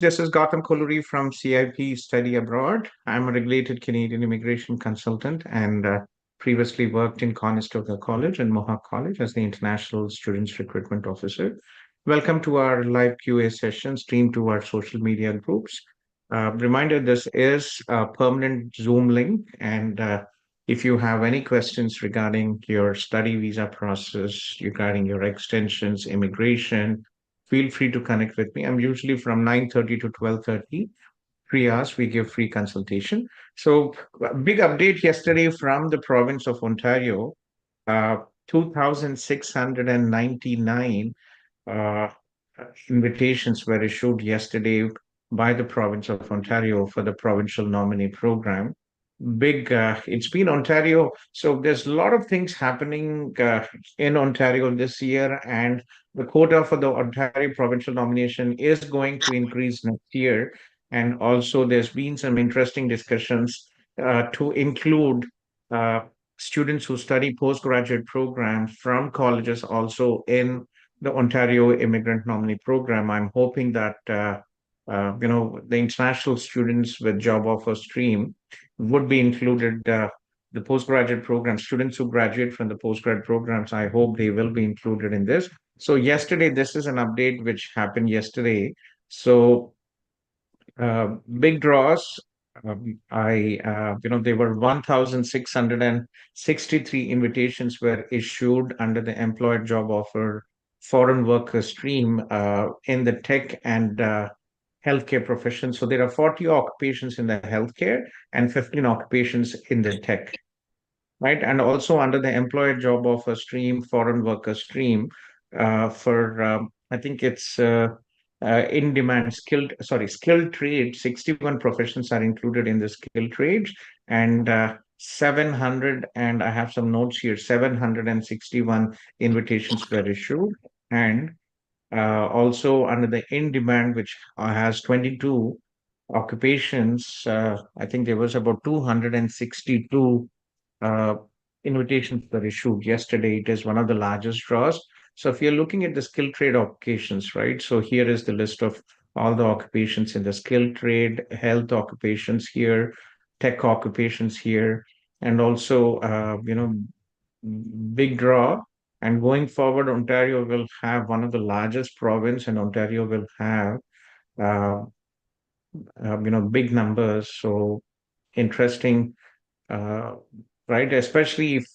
This is Gautham Kolluri from CIP Study Abroad. I'm a regulated Canadian immigration consultant and previously worked in Conestoga College and Mohawk College as the International Students Recruitment Officer. Welcome to our live QA session streamed to our social media groups. Reminder, this is a permanent Zoom link, and if you have any questions regarding your study visa process, regarding your extensions, immigration, feel free to connect with me. I'm usually from 9:30 to 12:30. 3 hours, we give free consultation. So, a big update yesterday from the province of Ontario. 2,699 uh, invitations were issued yesterday by the province of Ontario for the provincial nominee program. It's been Ontario. So there's a lot of things happening in Ontario this year, and the quota for the Ontario provincial nomination is going to increase next year. And also, there's been some interesting discussions to include uh, students who study postgraduate programs from colleges also in the Ontario Immigrant Nominee Program. I'm hoping that the international students with job offer stream would be included. The postgraduate program students who graduate from the postgrad programs, I hope they will be included in this. So yesterday, this is an update which happened yesterday. So big draws. There were 1,663 invitations were issued under the employer job offer foreign worker stream in the tech and healthcare profession. So there are 40 occupations in the healthcare and 15 occupations in the tech, right? And also under the employer job offer stream, foreign worker stream, for I think it's in demand skilled trade. 61 professions are included in the skilled trades, and 700, and I have some notes here. 761 invitations were issued, and also under the in demand, which has 22 occupations. I think there was about 262 uh, invitations were issued yesterday. It is one of the largest draws. So if you're looking at the skilled trade occupations, right? So here is the list of all the occupations in the skilled trade, health occupations here, tech occupations here, and also big draw. And going forward, Ontario will have one of the largest province, and Ontario will have uh, big numbers. So interesting, uh, right? Especially if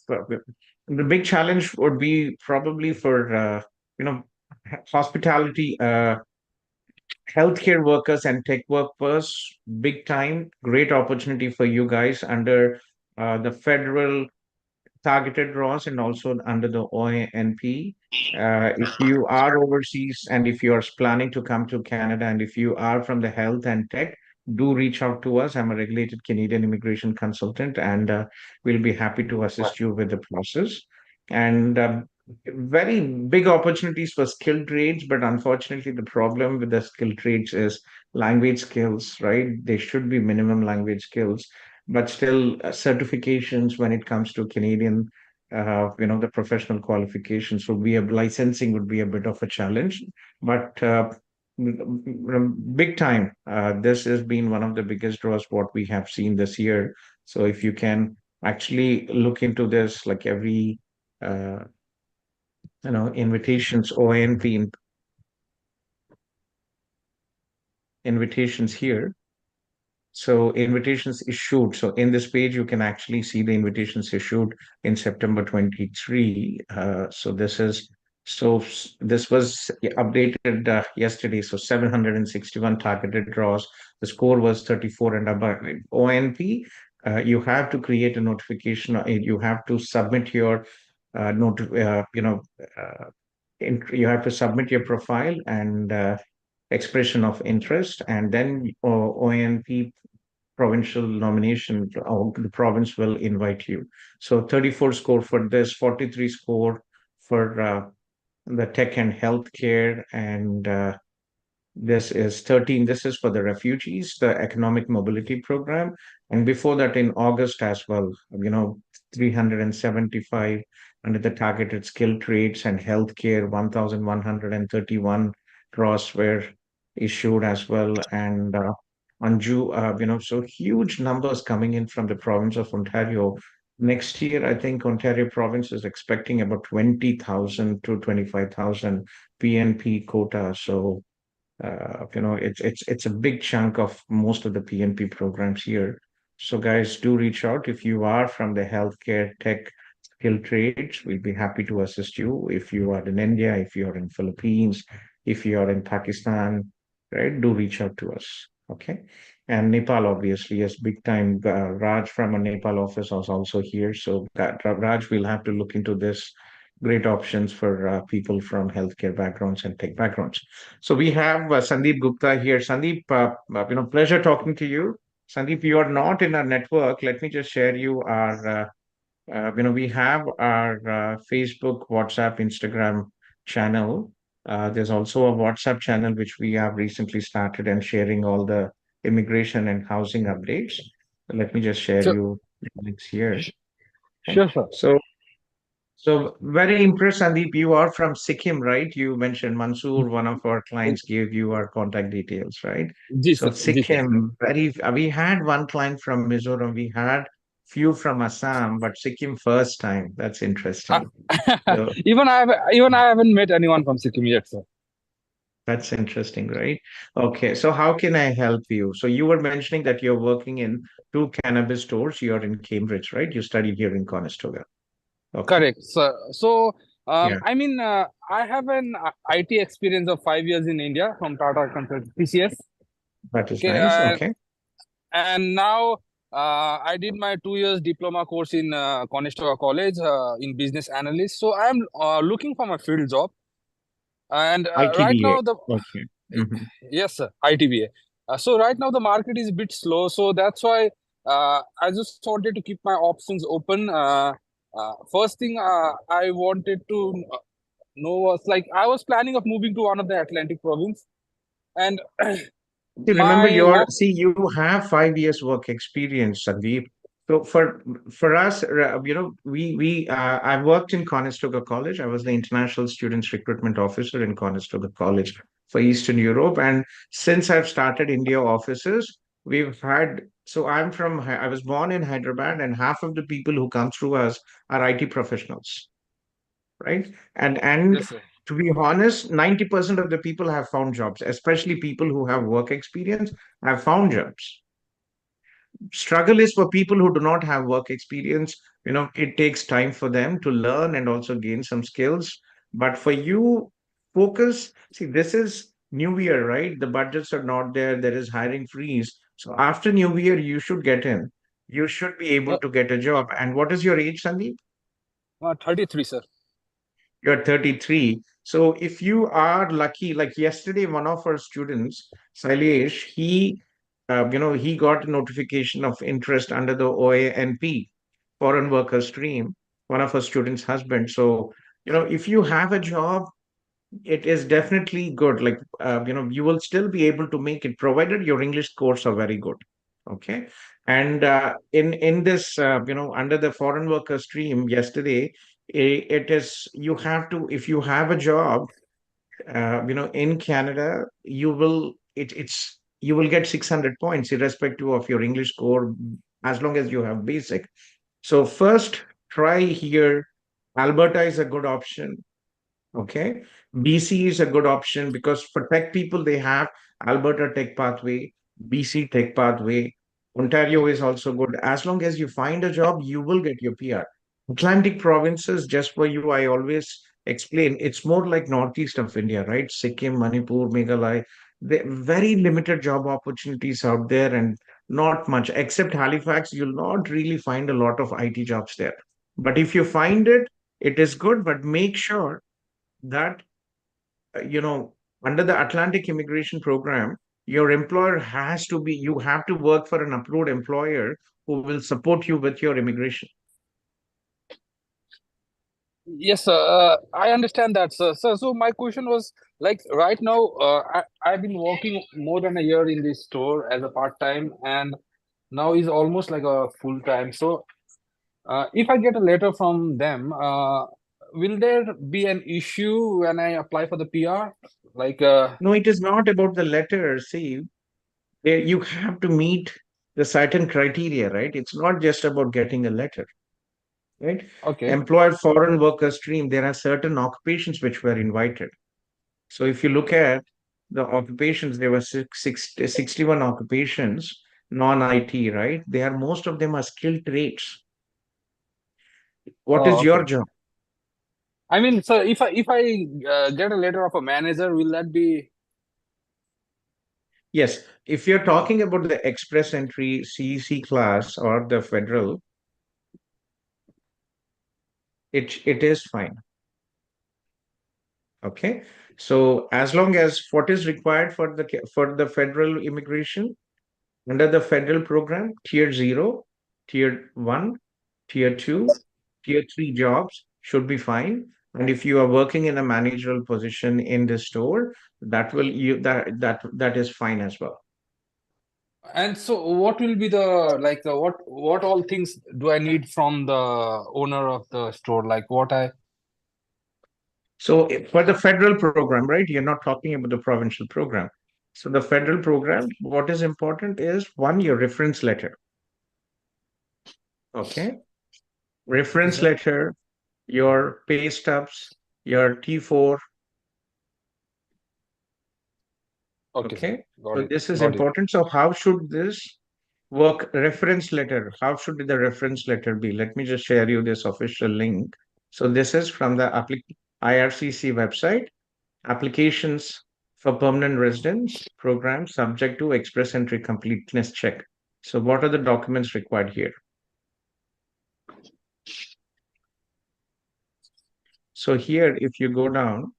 the big challenge would be probably for you know hospitality, healthcare workers and tech workers. Big time, great opportunity for you guys under the federal targeted draws and also under the ONP. If you are overseas and if you are planning to come to Canada and if you are from the health and tech, do reach out to us. I'm a regulated Canadian immigration consultant, and we'll be happy to assist you with the process. And very big opportunities for skilled trades, but unfortunately, the problem with the skilled trades is language skills, right? They should be minimum language skills, but still certifications when it comes to Canadian, the professional qualifications would be licensing would be a bit of a challenge, but big time. This has been one of the biggest draws what we have seen this year. So if you can actually look into this, like every, uh, invitations, ONP invitations here. So invitations issued. So in this page, you can actually see the invitations issued in September 23. This was updated yesterday. So 761 targeted draws. The score was 34 and above. ONP, you have to create a notification. You have to submit your note. You have to submit your profile and expression of interest, and then ONP provincial nomination, the province will invite you. So 34 score for this, 43 score for the tech and healthcare, and this is 13. This is for the refugees, the economic mobility program. And before that, in August as well, 375 under the targeted skill trades and healthcare, 1,131 draws were issued as well. And so huge numbers coming in from the province of Ontario. Next year, I think Ontario province is expecting about 20,000 to 25,000 PNP quota. So it's a big chunk of most of the PNP programs here. So guys, do reach out if you are from the healthcare tech skill trades. We'll be happy to assist you. If you are in India, if you are in Philippines, if you are in Pakistan, right? Do reach out to us. Okay. And Nepal, obviously, yes, big time. Raj from a Nepal office is also here. So that Raj will have to look into this. Great options for people from healthcare backgrounds and tech backgrounds. So we have Sandeep Gupta here. Sandeep, pleasure talking to you. Sandeep, you are not in our network. Let me just share you we have our Facebook, WhatsApp, Instagram channel. There's also a WhatsApp channel which we have recently started and sharing all the immigration and housing updates. Let me just share Sure, you the links here. Okay. sure, sir. So very impressed, Sandeep. You are from Sikkim, right? You mentioned Mansoor, one of our clients gave you our contact details, right? जी So sir, जी sir. Sikkim, we had one client from Mizoram, we had few from Assam, but Sikkim first time. That's I, interesting. So even I haven't met anyone from Sikkim yet, sir. that's interesting, right? Okay, so how can I help you? So you were mentioning that you're working in two cannabis stores. You're in Cambridge, right? You studied here in Conestoga. Okay. Correct, sir. So, Yeah, I have an IT experience of 5 years in India from Tata Consult TCS. that is Okay, nice. Okay. and now I did my 2 years diploma course in Conestoga College in business analyst. So I'm looking for my field job, and right ITBA. now the Okay. Mhm. yes, sir, ITBA. So right now the market is a bit slow, so that's why I just wanted to keep my options open. First thing I wanted to know was like I was planning of moving to one of the Atlantic province, and See, remember my work. you have 5 years work experience, Sandeep. So for us, I worked in Conestoga College. I was the international students recruitment officer in Conestoga College for Eastern Europe. And since I've started India offices, we've had, so I was born in Hyderabad, and half of the people who come through us are IT professionals, right? And Yes, sir. to be honest, 90% of the people have found jobs, especially people who have work experience have found jobs. Struggle is for people who do not have work experience. It takes time for them to learn and also gain some skills. But for you, focus. See, this is new year, right? The budgets are not there. There is hiring freeze. So after new year, you should get in. You should be able Uh, to get a job. And what is your age, Sandeep? 33, sir. You're 33. So if you are lucky, like yesterday, one of our students, Sailesh, he got a notification of interest under the OANP, foreign worker stream, one of our students' husband. So, if you have a job, it is definitely good. Like, you will still be able to make it, provided your English scores are very good. Okay. And in this, under the foreign worker stream yesterday, it is, you have to, if you have a job, in Canada, you will get 600 points irrespective of your English score, as long as you have basic. So first, try here. Alberta is a good option. Okay. BC is a good option because for tech people, they have Alberta Tech Pathway, BC Tech Pathway. Ontario is also good. As long as you find a job, you will get your PR. Atlantic provinces, just for you, I always explain, it's more like northeast of India, right? Sikkim, Manipur, Meghalaya. Very limited job opportunities out there and not much, except Halifax, you'll not really find a lot of IT jobs there. But if you find it, it is good, but make sure that uh, you know under the Atlantic immigration program, your employer has to be, you have to work for an approved employer who will support you with your immigration. Yes, sir. I understand that, sir. So my question was like right now, I've been working more than a year in this store as a part time, and now is almost like a full time. So if I get a letter from them, will there be an issue when I apply for the PR? Like, No, it is not about the letter. See, you have to meet the certain criteria, right? It's not just about getting a letter, right? okay, Employed foreign worker stream, there are certain occupations which were invited. So if you look at the occupations, there were 61 occupations, non-IT, right? They are most of them are skilled trades. What oh, is your okay. job? I mean, so if I get a letter of a manager, will that be Yes, if you're talking about the express entry CEC class or the federal, it is fine. Okay. So as long as what is required for the federal immigration under the federal program, tier 0, tier 1, tier 2, tier 3 jobs should be fine. And if you are working in a managerial position in the store, that will you that is fine as well. And so, what will be the like the what all things do I need from the owner of the store? Like what I So for the federal program, right, you're not talking about the provincial program. So the federal program, what is important is one, your reference letter. Okay. okay, Reference sir. letter, your pay stubs, your T4. Okay, sir. Okay. Got So it. this is Got it. important. So how should this work? Reference letter. How should the reference letter be? Let me just share you this official link. So this is from the IRCC website. Applications for permanent residence program subject to express entry completeness check. So what are the documents required here? So here, if you go down,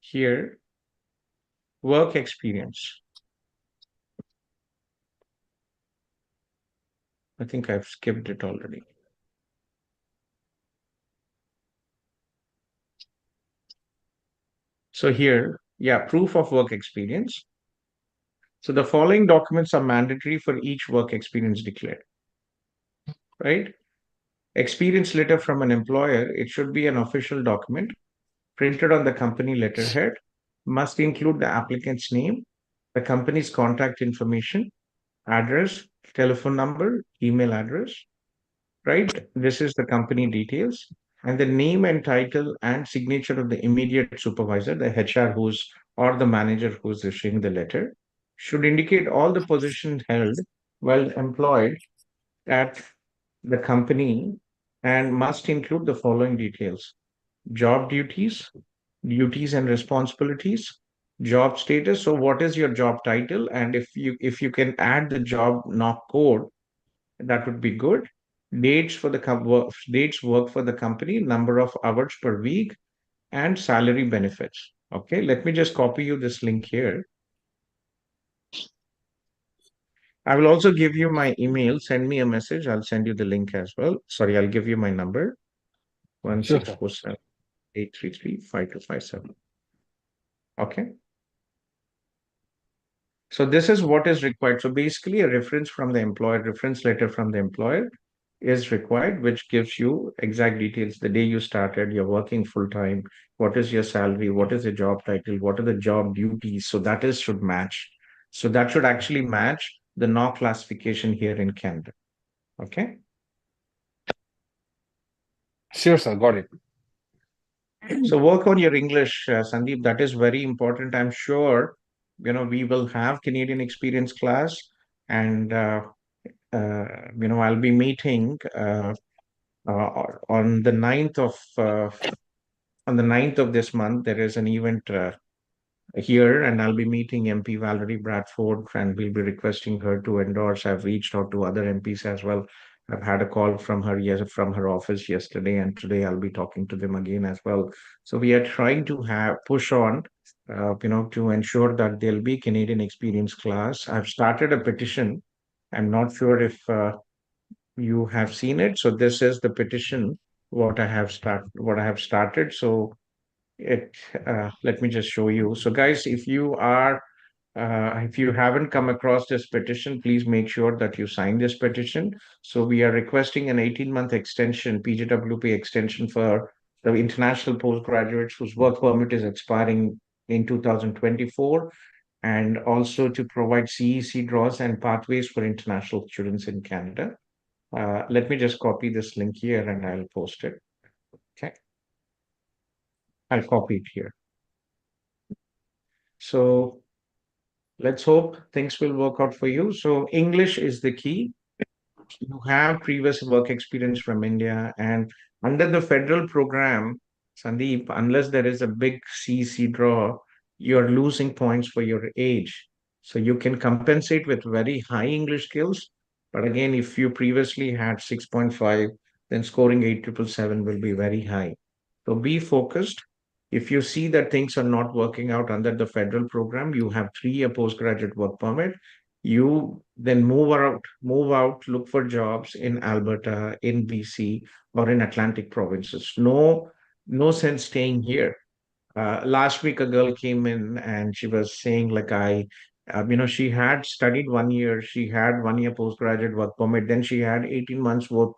here, work experience. I think I've skipped it already. So here, yeah, proof of work experience. So the following documents are mandatory for each work experience declared, right? Experience letter from an employer, it should be an official document printed on the company letterhead, must include the applicant's name, the company's contact information, address, telephone number, email address, right? This is the company details. And the name and title and signature of the immediate supervisor, the HR who's or the manager who's issuing the letter, should indicate all the positions held while employed at the company and must include the following details: job duties and responsibilities, job status. So what is your job title? And if you can add the job knock code, that would be good. Dates for the dates work for the company, number of hours per week, and salary benefits. Okay, let me just copy you this link here. I will also give you my email. Send me a message. I'll send you the link as well. Sorry, I'll give you my number: one Sure, six sir. four seven 833 5257. Okay. So this is what is required. So basically, a reference from the employer, reference letter from the employer is required, which gives you exact details. The day you started, you're working full time, what is your salary, what is the job title, what are the job duties. So that is should match. So that should actually match the NOC classification here in Canada. Okay. Sure, sir. Got it. So work on your English, Sandeep. That is very important. I'm sure, we will have Canadian experience class, and I'll be meeting on the 9th of this month. There is an event here, and I'll be meeting MP Valerie Bradford, and we'll be requesting her to endorse. I've reached out to other MPs as well. I've had a call from her, yes, from her office yesterday, and today I'll be talking to them again as well. So we are trying to have push on, to ensure that there'll be Canadian experience class. I've started a petition. I'm not sure if you have seen it. So this is the petition what I have started. So it let me just show you. So guys, if you are If you haven't come across this petition, please make sure that you sign this petition. So we are requesting an 18-month extension, PGWP extension for the international postgraduates whose work permit is expiring in 2024, and also to provide CEC draws and pathways for international students in Canada. Let me just copy this link here and I'll post it. Okay. I'll copy it here. So let's hope things will work out for you. So English is the key. You have previous work experience from India, and under the federal program, Sandeep, unless there is a big CC draw, you're losing points for your age. So you can compensate with very high English skills. But again, if you previously had 6.5, then scoring 8777 will be very high. So be focused. If you see that things are not working out under the federal program, you have 3 year postgraduate work permit. You then move out, look for jobs in Alberta, in BC, or in Atlantic provinces. No sense staying here. Last week a girl came in and she was saying like she had studied 1 year, she had 1 year postgraduate work permit, then she had 18 months work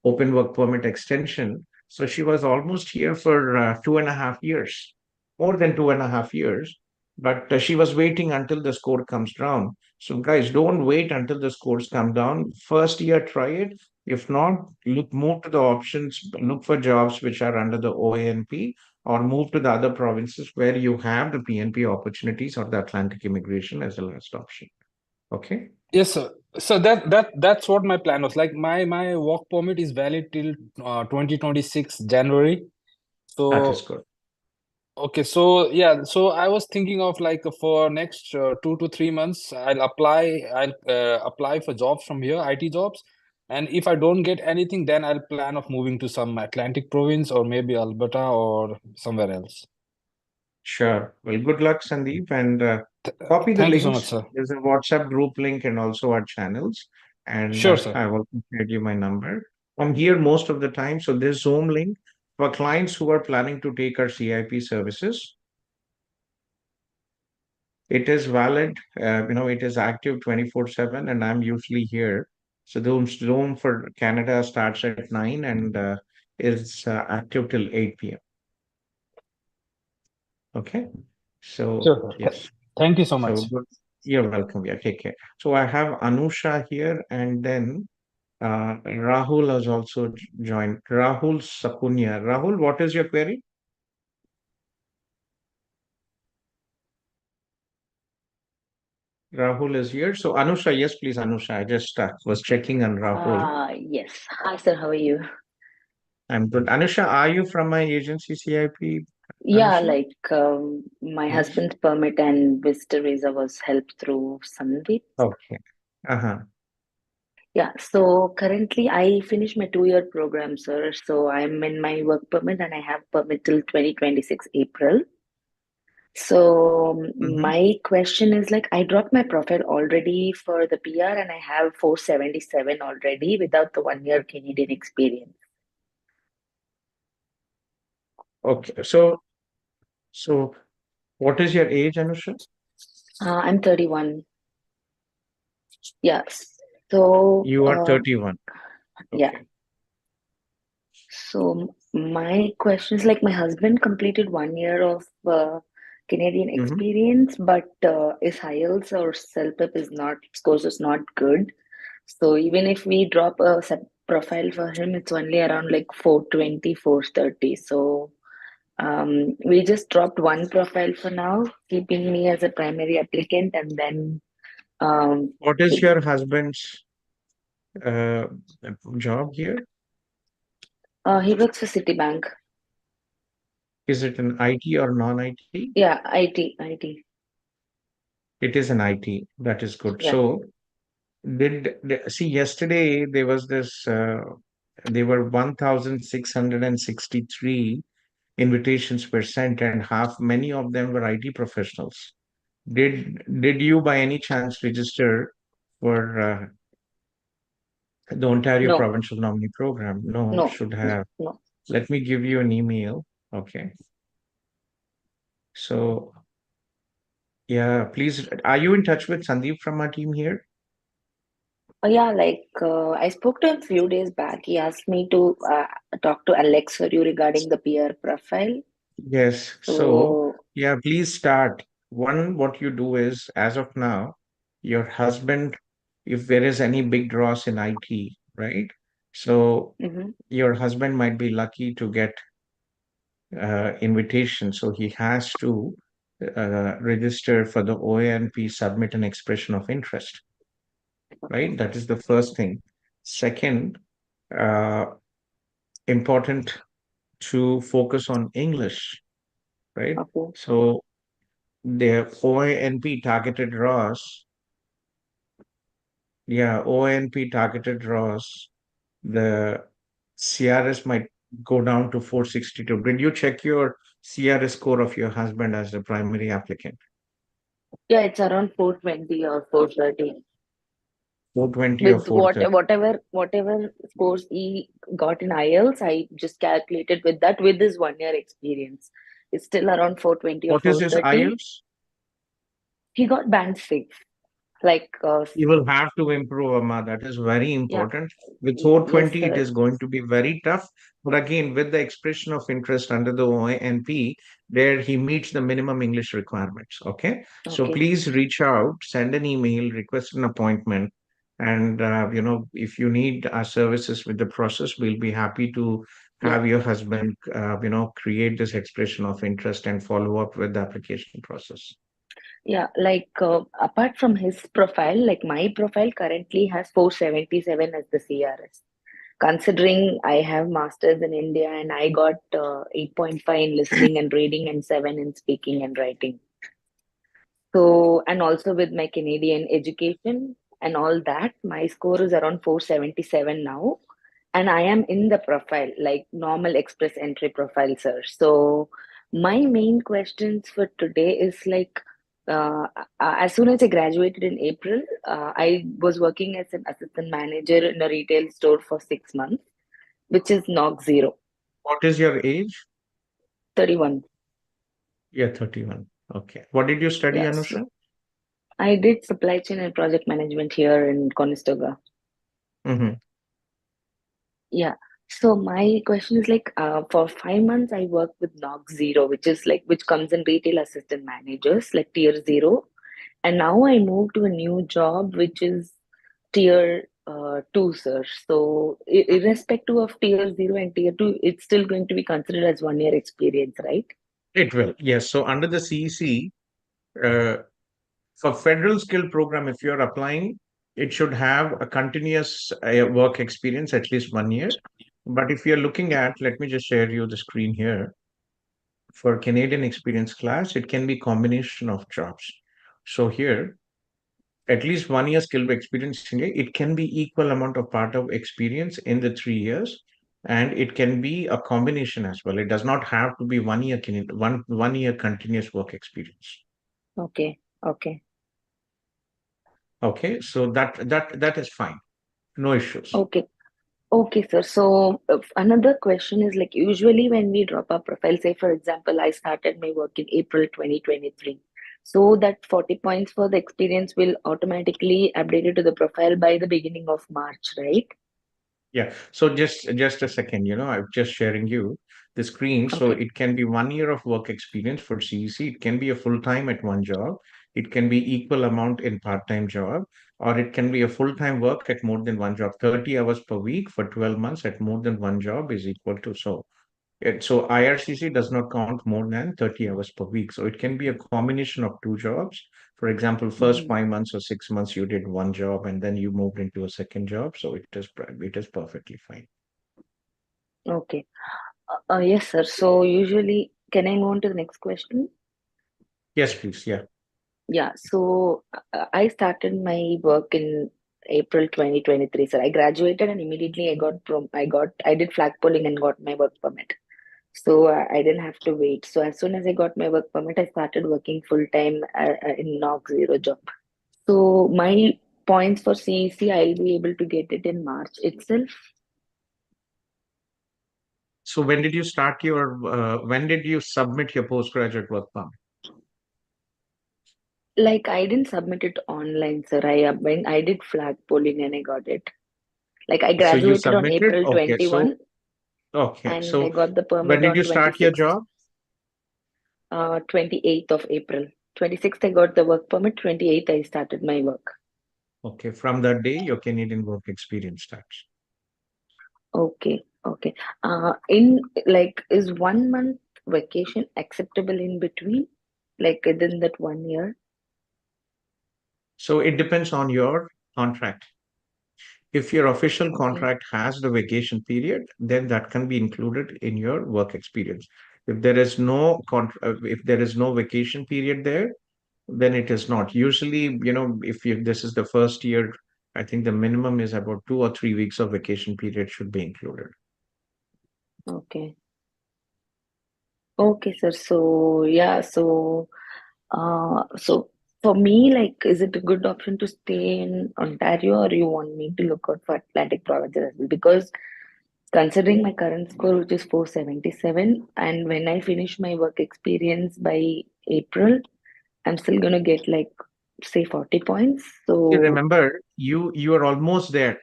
open work permit extension, so she was almost here for 2.5 years, more than 2.5 years, but she was waiting until the score comes down. So guys, don't wait until the scores come down. First year, try it. If not, move to the options, look for jobs which are under the OANP, or move to the other provinces where you have the PNP opportunities or the Atlantic immigration as the last option. Okay, Yes, sir. So that's what my plan was. Like my work permit is valid till 2026 January. that is So good. okay, so yeah, so I was thinking of like for next 2 to 3 months, I'll apply for jobs from here, IT jobs, and if I don't get anything, then I'll plan of moving to some Atlantic province or maybe Alberta or somewhere else. Sure. Well, good luck, Sandeep, and copy the Thank you so much, links. sir. There's a WhatsApp group link and also our channels, and Sure, sir. I will share you my number. I'm here most of the time, so this Zoom link for clients who are planning to take our CIP services. It is valid, it is active 24/7, and I'm usually here. So the Zoom for Canada starts at 9 and is active till 8 p.m. Okay. So, Sure, sir. yes. Thank you so So, much. good. You're welcome. Yeah, take care. So, I have Anusha here, and then Rahul has also joined. Rahul Sapunya. Rahul, what is your query? Rahul is here. So, Anusha, yes, please, Anusha. I just was checking on Rahul. Yes. Hi, sir. How are you? I'm good. Anusha, are you from my agency CIP? Yeah, Anusha? like my Yes. husband's permit and visitor visa was helped through Sandeep. Okay. Uh-huh. Yeah, so currently I finished my 2 year program, sir. So I'm in my work permit and I have permit till 2026 April. So Mm-hmm. my question is like I dropped my profile already for the PR and I have 477 already without the 1 year Canadian experience. Okay. So what is your age, Anusha? I'm 31. Yeah. So You are 31. yeah. Okay. So my question is like my husband completed 1 year of Canadian Mm-hmm. experience, but his IELTS or CELPIP is not scores is not good. So even if we drop a profile for him, it's only around like 420, 430. So we just dropped one profile for now, keeping me as a primary applicant, and then um, What is your husband's uh, job here? he works for Citibank. Is it an IT or non-IT? Yeah, IT. It is an IT. That is good. Yeah, So, see, yesterday there were 1,663 invitations were sent, and many of them were IT professionals. Did you by any chance register for the Ontario no, Provincial Nominee Program? No, no, should no, have. no. Let me give you an email. Okay. So Yeah, please. Are you in touch with Sandeep from our team here? Yeah, I spoke to him a few days back. He asked me to talk to Alex for you regarding the PR profile. Yes. So, So, yeah, please start. One, what you do is, as of now, your husband, if there is any big draws in IT, right? So, mhm, your husband might be lucky to get invitation. So, he has to register for the OANP, submit an expression of interest, okay, right? That is the first thing. Second, uh, important to focus on English, right? okay. So, the OANP targeted ROS, yeah, OANP targeted ROS, the CRS might go down to 462. Did you check your CRS score of your husband as the primary applicant? Yeah, it's around 420 or 430. 420 or With 430? whatever scores he got in IELTS, I just calculated with that with his 1 year experience. It's still around 420 or What is his 430. IELTS? He got band six. You will have to improve, Amma. That is very Yeah, important. With yes, 420, it sir. is going to be very tough. But again, with the expression of interest under the ONP, there he meets the minimum English requirements. Okay. So Okay. please reach out, send an email, request an appointment. And, if you need our services with the process, we'll be happy to Yeah. have your husband, create this expression of interest and follow up with the application process. Yeah, apart from his profile, like my profile currently has 477 as the CRS. Considering I have masters in India and I got 8.5 in listening and reading and 7 in speaking and writing. So, and also with my Canadian education and all that, my score is around 477 now. And I am in the profile, like normal express entry profile, sir. So, my main questions for today is as soon as I graduated in April, I was working as an assistant manager in a retail store for 6 months, which is knock zero, What is your age? 31. Yeah, 31. Okay. What did you study, Yes. Anusha? I did supply chain and project management here in Conestoga. Mm-hmm. Yeah. So my question is for 5 months I worked with Knock Zero, which comes in retail assistant managers, like tier zero. And now I moved to a new job which is tier two, sir. So irrespective of tier zero and tier two, it's still going to be considered as 1 year experience, right? It will, yes. So under the CEC, uh, for federal skill program, if you're applying, it should have a continuous work experience, at least 1 year. But if you're looking at, let me just share you the screen here. For Canadian experience class, it can be combination of jobs. So here, at least 1 year skill experience in here, it can be equal amount of part of experience in the 3 years, and it can be a combination as well. It does not have to be 1 year one year continuous work experience. Okay. Okay. Okay, so that is fine. No issues. Okay. Okay, sir. So another question is like usually when we drop our profile, say for example, I started my work in April 2023. So that 40 points for the experience will automatically update it to the profile by the beginning of March, right? Yeah. So just a second, I'm just sharing you the screen. So Okay. it can be 1 year of work experience for CEC. It can be a full time at one job. It can be equal amount in part-time job, or it can be a full-time work at more than one job. 30 hours per week for 12 months at more than one job is equal to so IRCC does not count more than 30 hours per week. So it can be a combination of two jobs. For example, first Mhm. 5 months or 6 months you did one job and then you moved into a second job. So it is perfectly fine. Okay. Yes, sir. So usually, can I move on to the next question? Yes, please. Yeah. Yeah. So I started my work in April 2023, sir. I graduated and immediately I did flag polling and got my work permit. So I didn't have to wait. So as soon as I got my work permit, I started working full time in Knock Zero job. So my points for CEC, I'll be able to get it in March itself. So when did you submit your postgraduate work permit? Like I didn't submit it online, sir. I did flag polling and I got it. Like I So you graduated on submitted? April Okay. So, 21 okay. and I So got the when permit did on you start your 26th, job? 28th of April. 26th I got the work permit, 28th I started my work. Okay. From that day, your Canadian work experience starts. Okay, okay. In like, is 1 month vacation acceptable in between? Like within that 1 year? So it depends on your contract. If your official Okay, contract has the vacation period, then that can be included in your work experience. If there is if there is no vacation period there, then it is not. Usually, if this is the first year, I think the minimum is about 2 or 3 weeks of vacation period should be included. okay. Okay, sir. So yeah, so for me, like, is it a good option to stay in Ontario, or you want me to look out for Atlantic provinces as well? Because considering my current score, which is 477, and when I finish my work experience by April, I'm still gonna get like say 40 points. You So remember, you are almost there.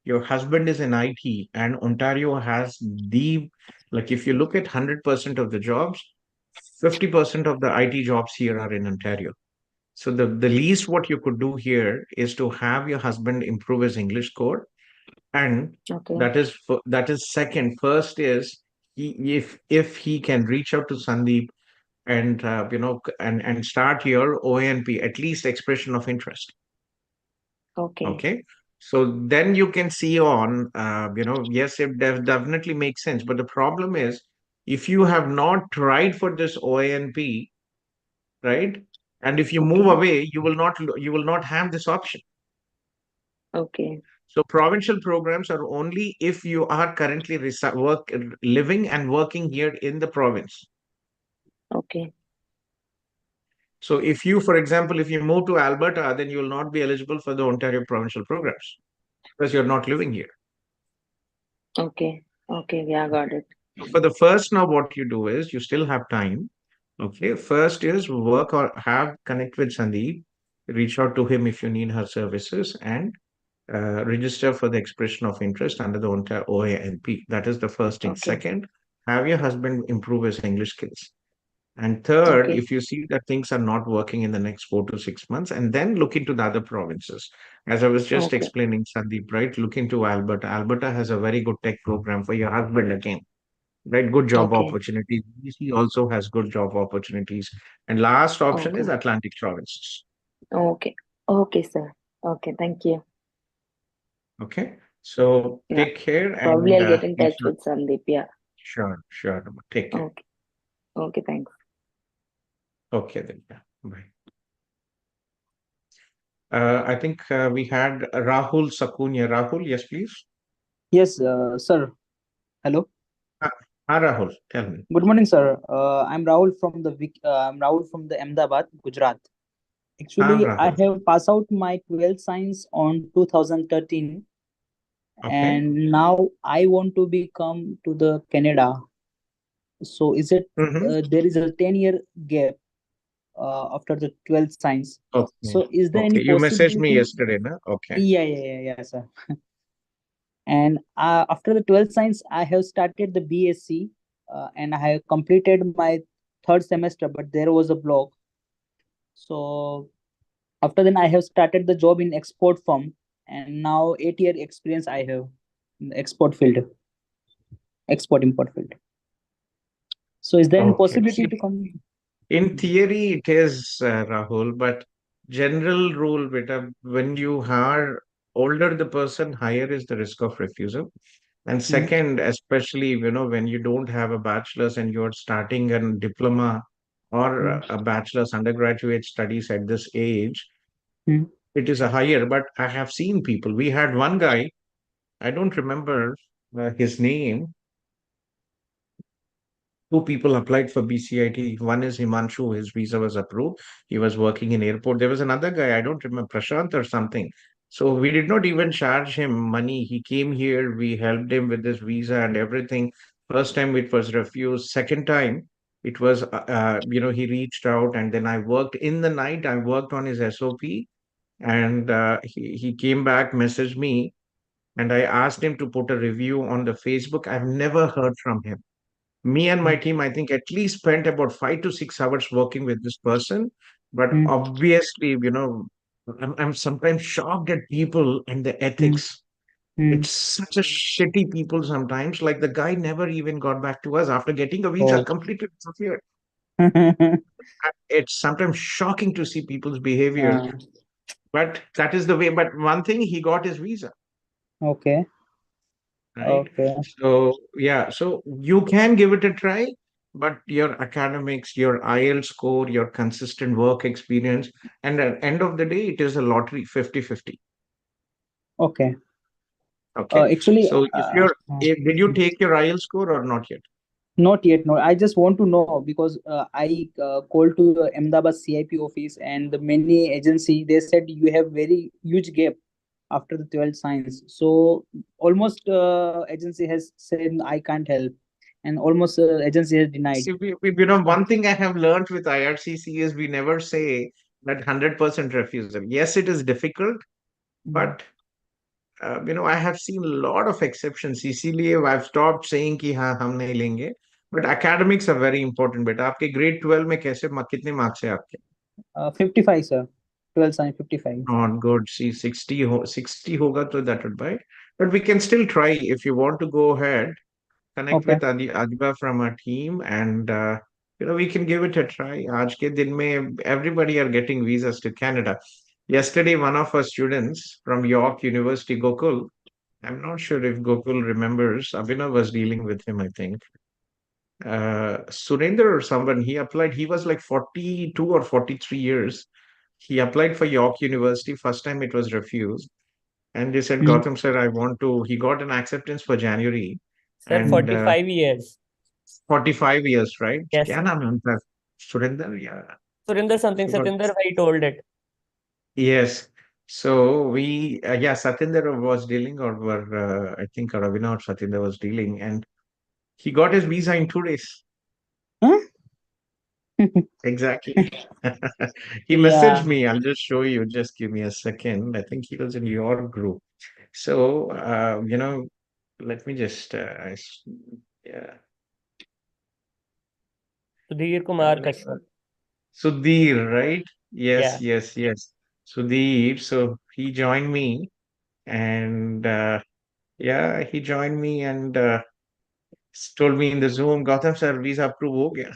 Your husband is in IT, and Ontario has the like if you look at 100% of the jobs, 50% of the IT jobs here are in Ontario. So the least what you could do here is to have your husband improve his English score, and okay, that is second. First is if he can reach out to Sandeep and and start your ONP, at least expression of interest. okay, Okay. So then you can see on, yes, it definitely makes sense. But the problem is, if you have not tried for this OANP, right? And if you move okay, away, you will not have this option. okay, So provincial programs are only if you are currently living and working here in the province. okay, So if you, for example, if you move to Alberta, then you will not be eligible for the Ontario provincial programs because you're not living here. okay, okay. Yeah, got it. For the first, now what you do is you still have time. Okay. First is work or have connect with Sandeep, reach out to him if you need her services, and register for the expression of interest under the Ontario OANP. That is the first thing. Okay, Second, have your husband improve his English skills. And third, okay, if you see that things are not working in the next 4 to 6 months, and then look into the other provinces. As I was just okay, explaining, Sandeep, right? Look into Alberta. Alberta has a very good tech program for your husband again, right? Good job okay, opportunities. BC also has good job opportunities. And last option is okay, Atlantic provinces. okay, okay, sir. Okay, thank you. Okay. So Yeah, take care probably and I'll get in if touch you with Sandeep. Yeah. sure, sure. Take care. Okay. Okay, thanks. Okay, then. Yeah. Bye. I think we had Rahul Sakunya. Rahul, yes, please. Yes, sir. Hello. Rahul, tell me. Good morning, sir. I'm Rahul from the Ahmedabad, Gujarat. Actually, I Rahul. have passed out my 12th science on 2013, Okay. and now I want to become to the Canada. So, is it Mm-hmm. there is a 10-year gap after the 12th science? Okay. So, is there any Okay. You messaged me possibility? yesterday, no? Okay. Yeah, sir. And after the 12th science, I have started the BSc, and I have completed my third semester, but there was a block. So after then, I have started the job in export firm, and now 8-year experience I have in the export field, export import field. So is there any Okay. See, possibility to come? in theory, it is Rahul, but general rule, beta, when you are older, the person higher is the risk of refusal. And Mhm, second, especially, when you don't have a bachelor's and you're starting a diploma or mhm, a bachelor's undergraduate studies at this age, mhm, it is a higher. But I have seen people. We had one guy, I don't remember his name. Two people applied for BCIT. One is Himanshu, his visa was approved. He was working in airport. There was another guy, I don't remember, Prashant or something. So we did not even charge him money. He came here, we helped him with this visa and everything. First time it was refused. Second time, It was, he reached out, and then I worked in the night. I worked on his SOP, and he came back, messaged me, and I asked him to put a review on the Facebook. I've never heard from him. Me and my team, I think, at least spent about 5 to 6 hours working with this person. But Mm, obviously, I'm sometimes shocked at people and the mm, ethics. mm. It's such a shitty people sometimes. Like the guy never even got back to us after getting a visa, Oh. completely disappeared. It's sometimes shocking to see people's behavior, Uh, but that is the way. But one thing, he got his visa, okay. right? Okay. So yeah, so you can give it a try, but your academics, your IELTS score, your consistent work experience, and at the end of the day, it is a lottery, 50-50. Okay. Okay. Actually, So did you take your IELTS score or not yet? not yet. No, I just want to know because I called to the Ahmedabad CIP office and the many agency. They said you have very huge gap after the 12th science. So almost agency has said I can't help, and almost agency has denied. See, one thing I have learned with IRCC is we never say that 100% refusal. Yes, it is difficult, Mm. but I have seen a lot of exceptions. इसीलिए I've stopped saying कि हाँ हम नहीं लेंगे. But academics are very important. बेटा आपके grade 12 में कितने marks है आपके? 55, sir. 12th science 55. Not good. See, 60 होगा तो that would buy. But we can still try if you want to go ahead. Connect Okay. with Adiba from our team, and we can give it a try. आज के दिन में everybody are getting visas to Canada. Yesterday, one of our students from York University, Gokul, I'm not sure if Gokul remembers, Abhinav was dealing with him, I think. Surendra or someone, he applied, he was like 42 or 43 years. He applied for York University. First time it was refused. And they said, Mm. Gautam sir, he got an acceptance for January. Sir, And 45 years. 45 years, right? Yes, क्या sir. नाम है उनका? Surinder, yeah. Surinder something, Forgot. Satinder, I told it. Yes. So Satinder was dealing, or I think Ravina or Satinder was dealing, and he got his visa in 2 days. Huh? Exactly. He Yeah. messaged me. I'll just show you. Just give me a second. I think he was in your group. So, let me just, yeah. Sudhir Kumar Let's Kashyap. Sudhir, right? Yes, Yeah. yes, yes. Sudhir. So he joined me, and yeah, he joined me and told me in the Zoom, Gautam sir, visa approve हो गया.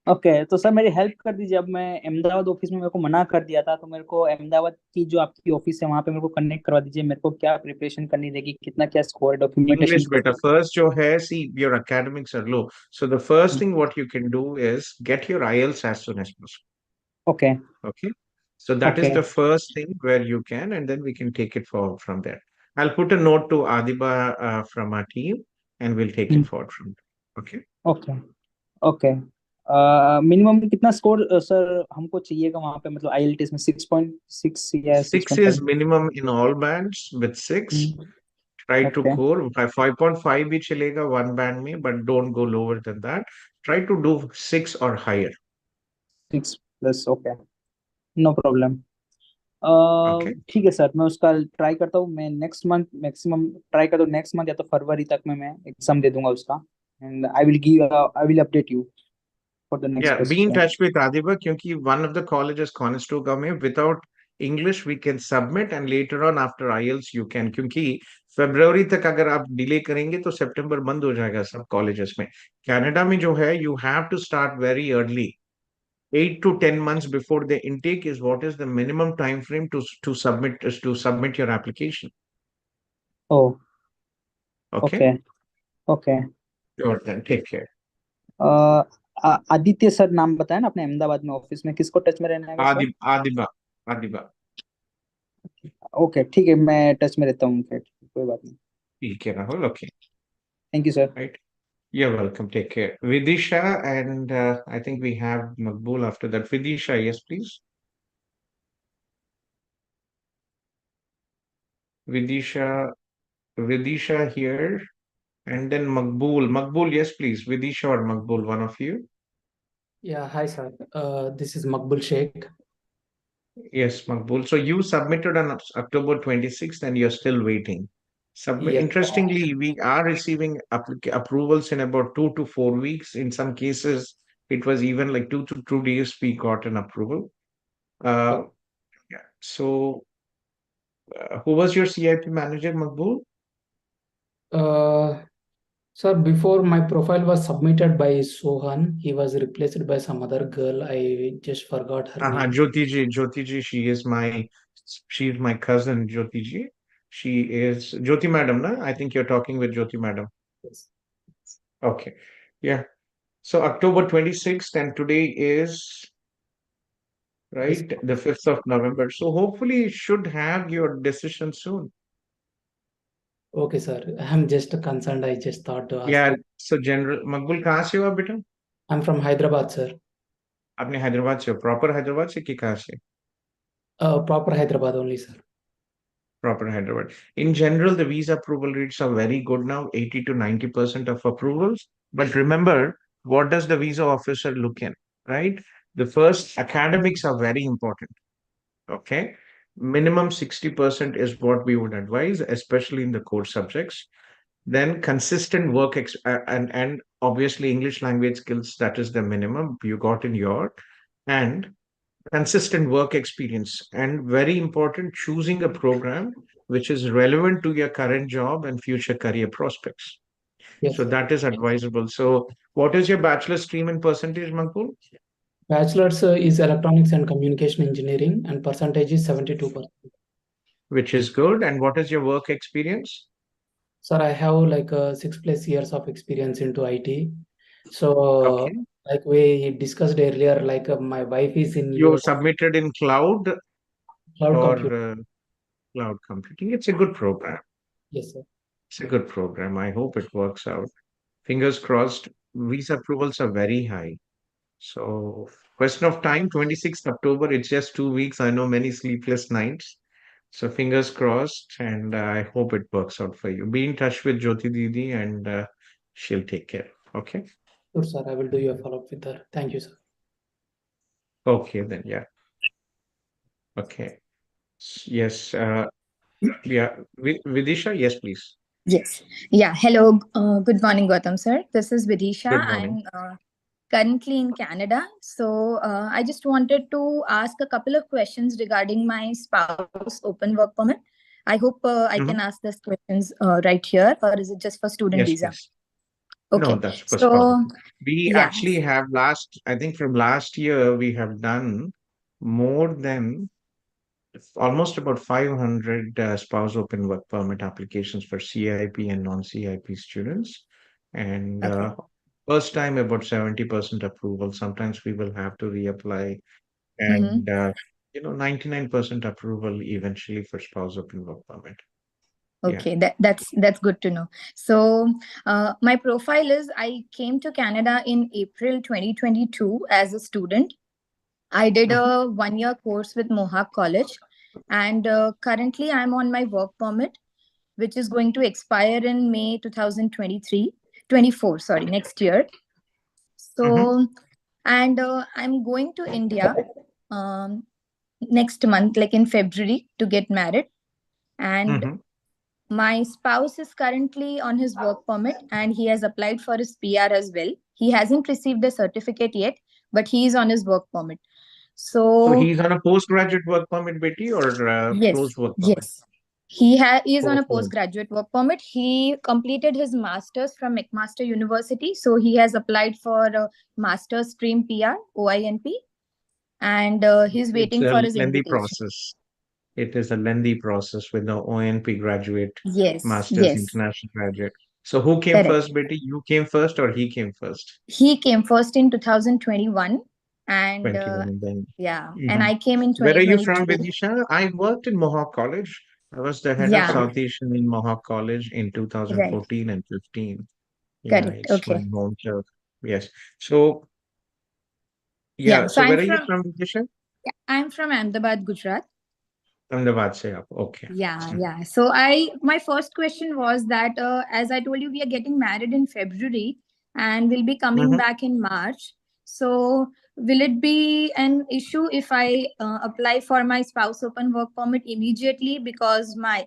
Okay, तो sir मेरी help कर दीजिए। अब मैं Ahmedabad office में, मेरे को मना कर दिया था, तो मेरे को अहमदाबाद की जो आपकी ऑफिस है वहां पे मेरे को कनेक्ट करवा दीजिए। मेरे को क्या प्रिपरेशन करनी रहेगी, कितना क्या स्कोर है, डॉक्यूमेंटेशन English कैसे? better. First, जो है, see, your academics are low. So the first thing what you can do is get your IELTS as soon as possible. Okay. Okay. So that is okay. the first thing where you can, and then we can take it forward from there. I'll put a note to Adiba from our team, and we'll take it forward from there. Okay. Okay. Okay. Minimum कितना score sir हमको चाहिएगा वहां पे, मतलब IELTS में 6.6 या 6 is 6.5? minimum in all bands. With 6, try to okay. core. 5.5 भी चलेगा one band में, but don't go lower than that. Try to do 6 or higher. 6+, okay, no problem. Okay. ठीक है सर, मैं उसका ट्राई करता हूँ। मैं नेक्स्ट मंथ मैक्सिमम ट्राई करता हूँ, नेक्स्ट मंथ या तो फरवरी तक में मैं एग्जाम दे दूंगा उसका। And I will update you for the next Yeah, be in procedure. touch with Adiba क्योंकि one of the colleges Conestoga में without English we can submit and later on after IELTS you can क्योंकि फरवरी तक अगर आप delay करेंगे तो सितंबर बंद हो जाएगा सब कॉलेजेस में। कनाडा में जो है you have to start very early. 8 to 10 months before the intake is what is the minimum time frame to submit your application. ओ, Okay, okay. Okay. sure then take care. Aditya sir नाम बताया ना आपने, अहमदाबाद में office में किसको touch में रहना है सर? Adiba, Adiba. ओके, ठीक है, मैं टच में रहता हूँ फिर, कोई बात नहीं। ठीक है Rahul. Okay, thank you sir. right. You're welcome. Take care. Vidisha, and I think we have Makbul after that. Vidisha, yes, please. Vidisha, Vidisha here. And then Makbul. Makbul, yes, please. Vidisha or Makbul, one of you. Yeah, hi sir. This is Makbul Sheikh. Yes, Makbul. So you submitted on October 26th and you're still waiting. Yes, Interestingly, we are receiving approvals in about 2 to 4 weeks. In some cases, it was even like 2 to 2 days we got an approval. Uh, oh, yeah. So, who was your CIP manager, Makbul? uh, sir, before my profile was submitted by Sohan, he was replaced by some other girl. I just forgot her name. Jyotiji, she is my cousin, Jyotiji. She is Jyoti Madam, na? I think you're talking with Jyoti Madam. Yes. Okay. Yeah. So October 26th, and today is Yes. right the 5th of November. So hopefully you should have your decision soon. Okay, sir. I'm just concerned. I just thought to ask Yeah. you. So General Makbul, कहाँ से हो आप बेटा? I'm from Hyderabad, sir. आपने हैदराबाद से हो, proper Hyderabad से कि कहाँ से? Proper Hyderabad only, sir. Proper Hyderabad. In general, the visa approval rates are very good now, 80 to 90% of approvals. But remember, what does the visa officer look in, right? The first academics are very important. Okay. Minimum 60% is what we would advise, especially in the core subjects. Then consistent and obviously English language skills, that is the minimum you got in your, and consistent work experience, and very important, choosing a program which is relevant to your current job and future career prospects. Yes, So sir. that is advisable. So what is your bachelor stream in percentage, Makbul? Bachelor's is Electronics and Communication Engineering, and percentage is 72%. Which is good. And what is your work experience? Sir, I have like 6+ years of experience into IT. So, Okay. like we discussed earlier, like my wife is in You US submitted in cloud cloud or computing. cloud computing. It's a good program. Yes, sir. It's a good program. I hope it works out. Fingers crossed. Visa approvals are very high. So, question of time, 26th October, it's just 2 weeks. I know many sleepless nights. So, fingers crossed, and I hope it works out for you. Be in touch with Jyoti Didi, and she'll take care. Okay. Sure, sir. I will do your follow-up with her. Thank you, sir. Okay, then, yeah. Okay. Yes. Yeah. Vidisha, yes, please. Yes. Yeah. Hello. Good morning, Gautham sir. This is Vidisha. Good morning. I'm currently in Canada. So I just wanted to ask a couple of questions regarding my spouse open work permit. I hope I Mhm. can ask these questions right here, or is it just for student Yes, visa? please. No, Okay. that's for spouse. So We yeah. actually have I think from last year, we have done more than almost about 500 spouse open work permit applications for CIP and non-CIP students. And Okay. first time about 70% approval. Sometimes we will have to reapply, Mm-hmm. and 99% approval eventually for spouse open work permit. Yeah. Okay, that's good to know. So, my profile is I came to Canada in April 2022 as a student. I did Mhm. a 1 year course with Mohawk College, and currently I'm on my work permit, which is going to expire in May 2023, 24, sorry, next year. Mhm. So, and I'm going to India next month, like in February, to get married. And Mhm. my spouse is currently on his work permit and he has applied for his PR as well. He hasn't received the certificate yet, but he is on his work permit. So So, he's on a postgraduate work permit, Betty, or yes, closed work permit? yes. He is on a Postgrad. postgraduate work permit. He completed his master's from McMaster University. So, he has applied for a master's stream PR, OINP, and he's It's waiting a for his lengthy invitation. process. It is a lengthy process with the ONP graduate, Yes, Masters yes, International graduate. So who came correct. first, Betty? You came first or he came first? He came first in 2021, and 21 and then. yeah, and Mhm. I came in Where are you from, 2022. Vidisha? I worked in Mohawk College. I was the head of Yeah, South Asian in Mohawk College in right, 2014 and 15. Yeah, correct. it's my Okay. home turf. Yes. So, Yeah, yeah. so So where are you from, Vidisha? I'm from Ahmedabad, Gujarat. Ahmedabad se aap. Okay. Yeah. So my first question was that as I told you, we are getting married in February and we'll be coming back in March. So will it be an issue if I apply for my spouse open work permit immediately, because my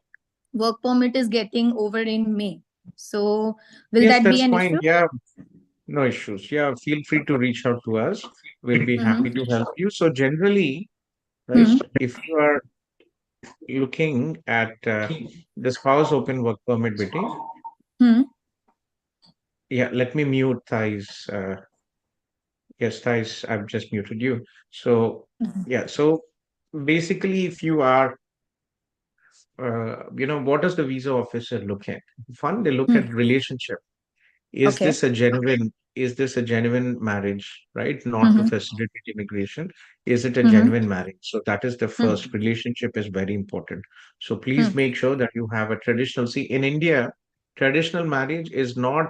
work permit is getting over in May? So will Yes, that be that's an fine. issue? Yeah, no issues. Yeah, feel free to reach out to us. We'll be happy to help you. So generally, right, Hmm. if you are looking at the spouse open work permit, Betty, Hmm. yeah, let me mute Thais. Yes, Thais, I've just muted you. So, yeah, so basically, if you are, what does the visa officer look at? Fun, they look Hmm. at relationship. Okay. Is this a genuine marriage, right? Not to Hmm. facilitate immigration. Is it a Hmm. genuine marriage? So that is the Hmm. first. Relationship is very important. So Hmm. please make sure that you have a traditional. See, in India, traditional marriage is not,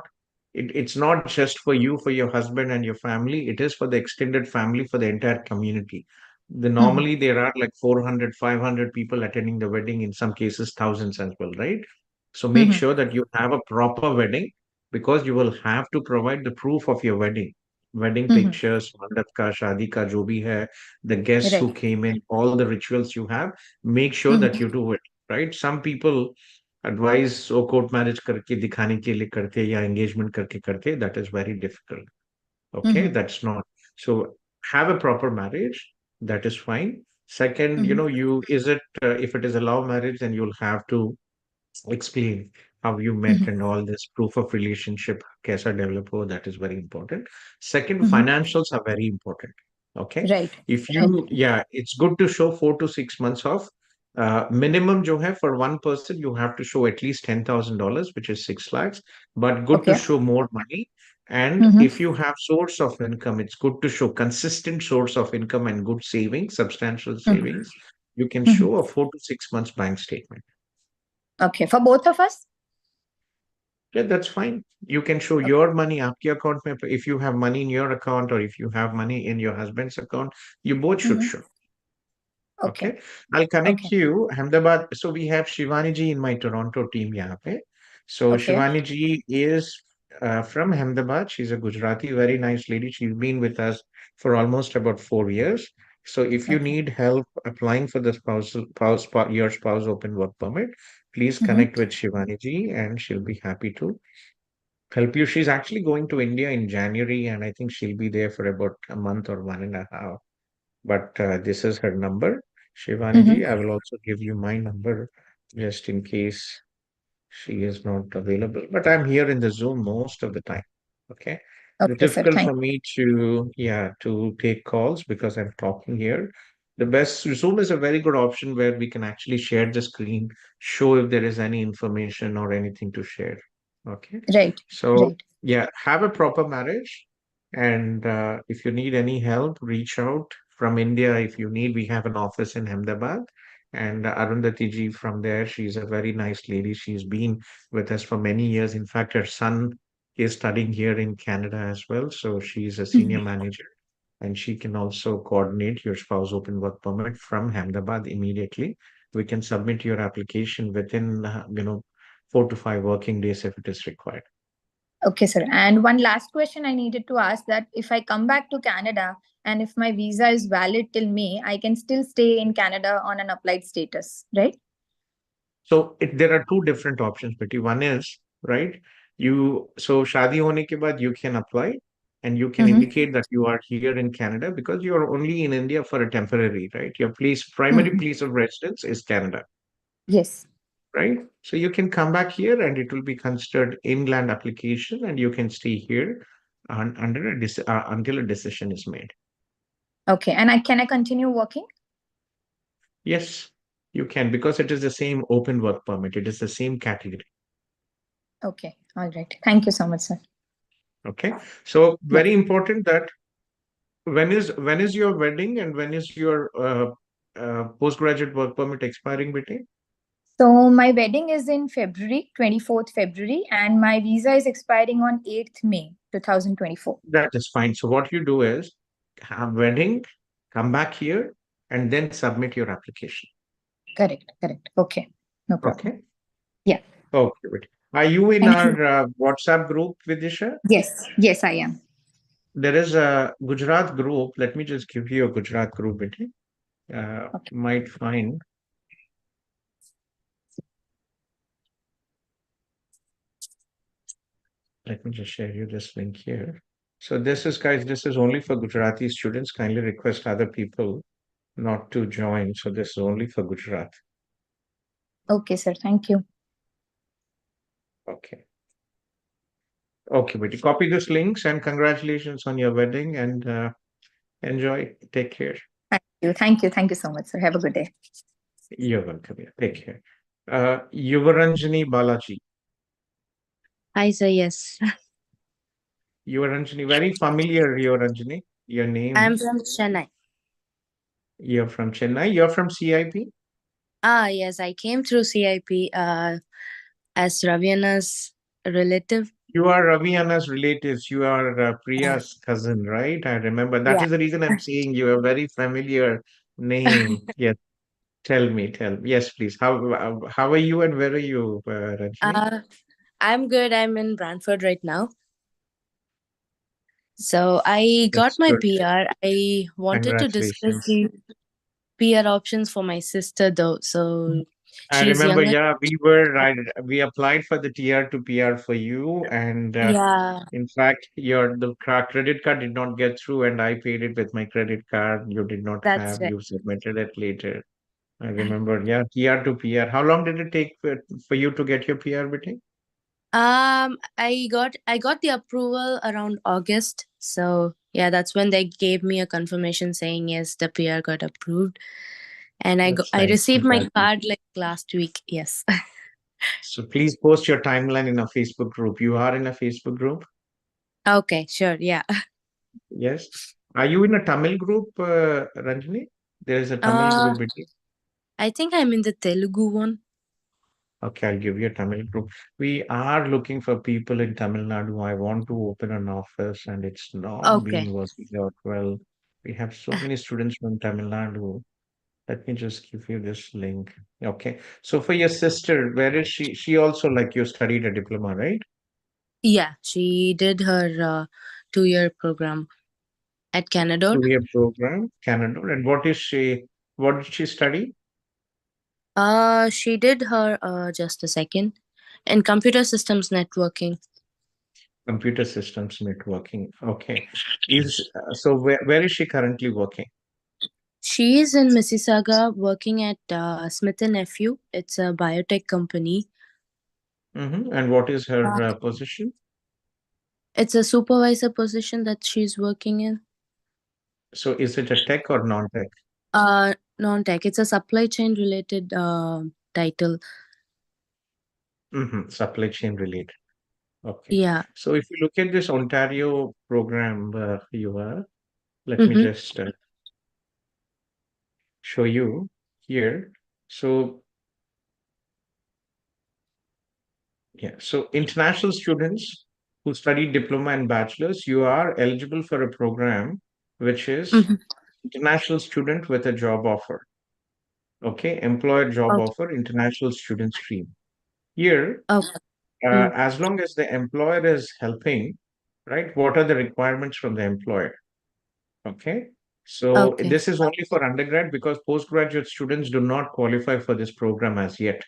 it's not just for you, for your husband and your family. It is for the extended family, for the entire community. Hmm. Normally there are like 400, 500 people attending the wedding, in some cases thousands as well, right? So make Hmm. sure that you have a proper wedding, because you will have to provide the proof of your wedding Hmm. pictures, mandap ka, shadi ka, jo bhi hai, the guests who Right. came in, all the rituals you have, make sure Hmm. that you do it, right? Some people advise so court marriage करके दिखाने के लिए करते या engagement करके करते, that is very difficult. Okay, Hmm. that's not. So have a proper marriage, that is fine. Second, Hmm. you is it if it is a love marriage, then you'll have to explain how you met Hmm. and all this proof of relationship kaisa develop ho, that is very important. Second, Hmm. financials are very important. Okay, Right. if Right. you, yeah, it's good to show 4 to 6 months of minimum jo hai, for one person you have to show at least $10,000, which is 6 lakhs, but good to Okay. show more money. And Hmm. if you have source of income, it's good to show consistent source of income and good savings, substantial Hmm. savings. You can Hmm. show a 4 to 6 months bank statement. Okay. For both of us? Yeah, that's fine. You can show Okay. your money आपके account में. If you have money in your account or if you have money in your husband's account, you both should Hmm. show. Okay. Okay. I'll connect Okay. you, Ahmedabad. So we have Shivani ji in my Toronto team यहाँ पे. So Okay. Shivani ji is from Ahmedabad. She's a Gujarati, very nice lady. She's been with us for almost about 4 years. So if you Okay. need help applying for the your spouse open work permit, please Hmm. connect with Shivani ji and she'll be happy to help you. She's actually going to India in January, and I think she'll be there for about a month or 1.5. But this is her number, Shivani Hmm. ji. I will also give you my number just in case she is not available. But I'm here in the Zoom most of the time. Okay. It's Okay, sir. difficult Thank for me to, yeah, to take calls because I'm talking here. The best Zoom is a very good option where we can actually share the screen, show if there is any information or anything to share. Okay. you. Right. So, Right. yeah, have a proper marriage. And if you need any help, reach out from India. If you need, we have an office in Ahmedabad. And Arundhati ji from there, she's a very nice lady. She's been with us for many years. In fact, her son is studying here in Canada as well. So she's a senior Hmm. manager and she can also coordinate your spouse open work permit from Ahmedabad immediately. We can submit your application within, 4 to 5 working days if it is required. Okay, sir. And one last question I needed to ask, that if I come back to Canada and if my visa is valid till May, I can still stay in Canada on an applied status, right? So there are two different options, Betty. One is, right, so shadi hone ke baad you can apply and you can Mm-hmm. indicate that you are here in Canada because you are only in India for a temporary, right? Your primary Mm-hmm. place of residence is Canada, Yes. right? So you can come back here and it will be considered inland application and you can stay here until a decision is made. Okay. And can I continue working? Yes, you can because it is the same open work permit. It is the same category. Okay. All right. Thank you so much, sir. Okay. So Yeah. very important that when is your wedding and when is your postgraduate work permit expiring, Betty? So my wedding is in February, 24th February, and my visa is expiring on 8th May, 2024. That is fine. So what you do is have wedding, come back here, and then submit your application. Correct. Okay. No problem. Okay. Yeah. Okay. Wait. Are you in Thank you. our WhatsApp group, Vidisha? Yes, I am. There is a Gujarat group. Let me just give you a Gujarat group, Betty. Okay. Might find. Let me just share you this link here. So this is, guys, this is only for Gujarati students. Kindly request other people not to join. So this is only for Gujarat. Okay, sir. Thank you. Okay. Okay, Betty. Copy these links and congratulations on your wedding and enjoy. Take care. Thank you so much, sir. Have a good day. You're welcome. Yeah, take care. Yuvaranjani Balaji. Hi, sir. Yes. Yuvaranjani, very familiar, Yuvaranjani. Your name. I'm from Chennai. You're from Chennai. You're from CIP? Yes, I came through CIP as Raviana's relative. You are Raviana's relatives. You are Priya's cousin, right? I remember. That Yeah. is the reason I'm saying you have a very familiar name. Yes. Tell me. Yes, please. How are you and where are you, Rajni? I'm good. I'm in Brantford right now. So I got That's my good. PR. I wanted to discuss Congratulations. the PR options for my sister though. So I she's remember, younger. yeah, we were right. We applied for the TR to PR for you, and Yeah, in fact, credit card did not get through, and I paid it with my credit card. You did not that's have. right. You submitted it later. I remember, yeah, TR to PR. How long did it take for you to get your PR, Betty? I got the approval around August. So yeah, that's when they gave me a confirmation saying yes, the PR got approved. And That's I nice. received my Congratulations. card like last week. Yes. So please post your timeline in a Facebook group. You are in a Facebook group? Okay, sure. Yeah. Yes. Are you in a Tamil group, Ranjini? There is a Tamil Uh, group, Betty. I think I'm in the Telugu one. Okay, I'll give you a Tamil group. We are looking for people in Tamil Nadu. I want to open an office and it's not Okay. been working out well. We have so many students from Tamil Nadu. Let me just give you this link. Okay. So for your sister, where is she? She also, like, you studied a diploma, right? Yeah, she did her 2-year program at Canada. 2-year program, Canada. And what did she study? She did her just a second in computer systems networking. Computer systems networking. Okay. So where is she currently working? She is in Mississauga working at Smith and Nephew. It's a biotech company. And what is her Uh, position? it's a supervisor position that she's working in. So is it a tech or non-tech? Non-tech. It's a supply chain related title. Supply chain related. Okay. Yeah. So if you look at this Ontario program, let me Mm-hmm. just show you here. So yeah, so international students who study diploma and bachelor's, you are eligible for a program which is Mm-hmm. international student with a job offer. Okay, employer job Okay. offer, international student stream. Here, Okay. Mm. as long as the employer is helping, right? What are the requirements from the employer? Okay. So Okay. this is only for undergrad because postgraduate students do not qualify for this program as yet.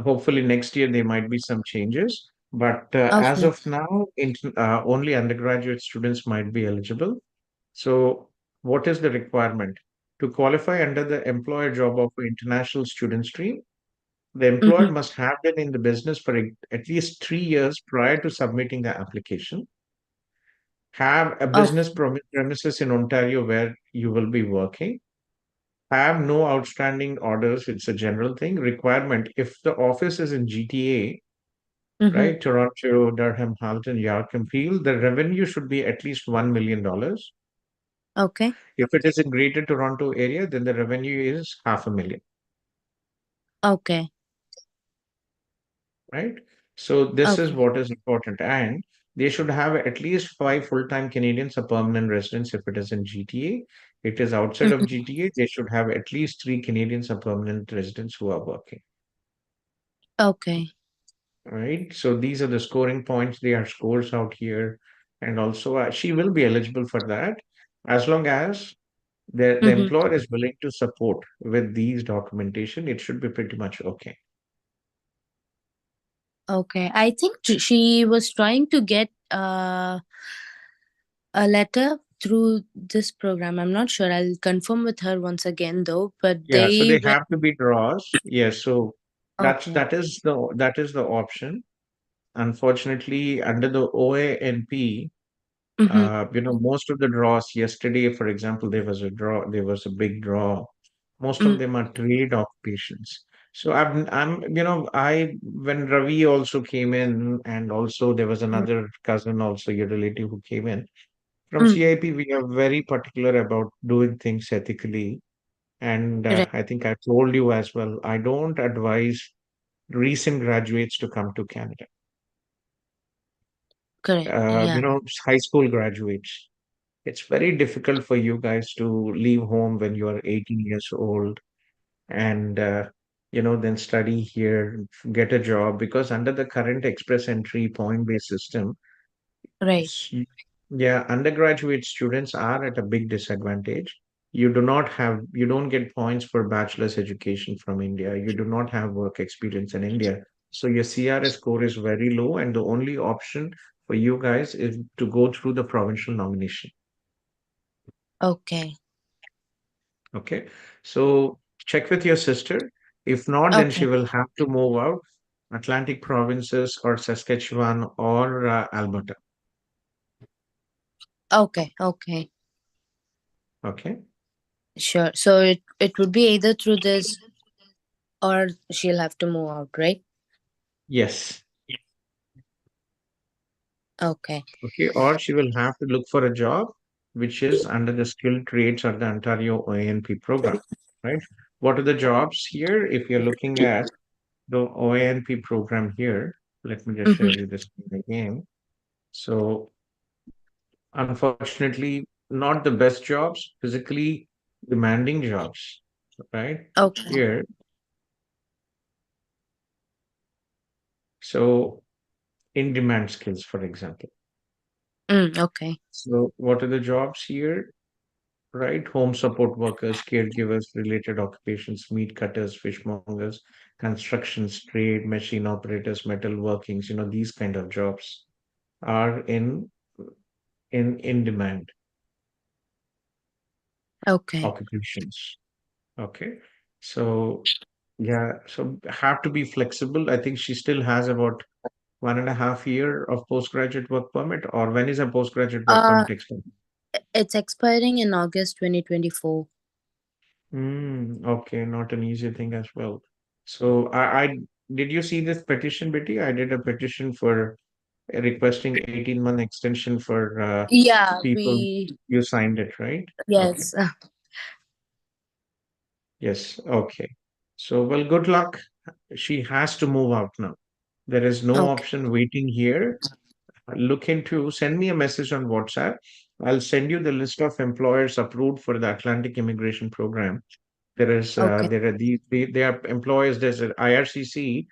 Hopefully next year there might be some changes, but as Okay. of now, only undergraduate students might be eligible. So what is the requirement? To qualify under the employer job offer international student stream, the employer Mm-hmm. must have been in the business for at least 3 years prior to submitting the application, have a Okay. business premises in Ontario where you will be working, have no outstanding orders. It's a general thing. Requirement, if the office is in GTA, Mm-hmm. right, Toronto, Durham, Halton, Yarkham Field, the revenue should be at least $1 million. Okay. If it is in Greater Toronto area, then the revenue is $500,000, Okay. right? So this is Okay. what is important. And they should have at least 5 full-time Canadians, a permanent residence if it is in GTA. It is outside of Mhm. GTA, they should have at least 3 Canadians, a permanent residents who are working. Okay. Right? So these are the scoring points. They are scores out here. And also, she will be eligible for that as long as the Mm-hmm. employer is willing to support with these documentation. It should be pretty much okay. Okay. I think she was trying to get a letter through this program. I'm not sure. I'll confirm with her once again though. But Yeah, so they they were have to be draws. Yes, so okay. that is the option. Unfortunately, under the OANP, Mm-hmm. most of the draws yesterday, for example, there was a big draw. Most of Mm, them are trade occupations. So when Ravi also came in, and also there was mm, another cousin, also your relative who came in. From mm. CIP, we are very particular about doing things ethically. And Right. I think I told you as well, I don't advise recent graduates to come to Canada. Correct. Yeah. High school graduates. It's very difficult for you guys to leave home when you are 18 years old and, then study here, get a job, because under the current express entry point-based system, Right. s- yeah, undergraduate students are at a big disadvantage. You don't get points for bachelor's education from India. You do not have work experience in India. So your CRS score is very low, and the only option for you guys is to go through the provincial nomination. Okay. Okay. So check with your sister. If not, then she Okay. will have to move out Atlantic provinces or Saskatchewan or Alberta. Okay. Okay. Okay. Sure. So it would be either through this or she'll have to move out, right? Yes. Okay. Okay. Or she will have to look for a job which is under the skilled trades or the Ontario OANP program. Right. What are the jobs here? If you're looking at the OANP program here, let me just share Mm-hmm. you this thing again. So unfortunately, not the best jobs, physically demanding jobs, right? Okay. Here, so in demand skills, for example. Okay. So, what are the jobs here, right? Home support workers, caregivers, related occupations, meat cutters, fishmongers, constructions, trade, machine operators, metal workings, these kind of jobs are in demand Okay. occupations. Okay. So yeah, so have to be flexible. I think she still has about 1.5 year of postgraduate work permit, or when is a postgraduate work Uh permit expired? it's expiring in August 2024. Okay, not an easy thing as well. So I did you see this petition, Betty? I did a petition for requesting 18-month extension for Yeah, people. we You signed it, right? Okay. yes. Yes. Okay. So well, good luck. She has to move out now. There is no Okay. option waiting here. Send me a message on WhatsApp. I'll send you the list of employers approved for the Atlantic Immigration Program. Okay. There are they are employers. There's an IRCC.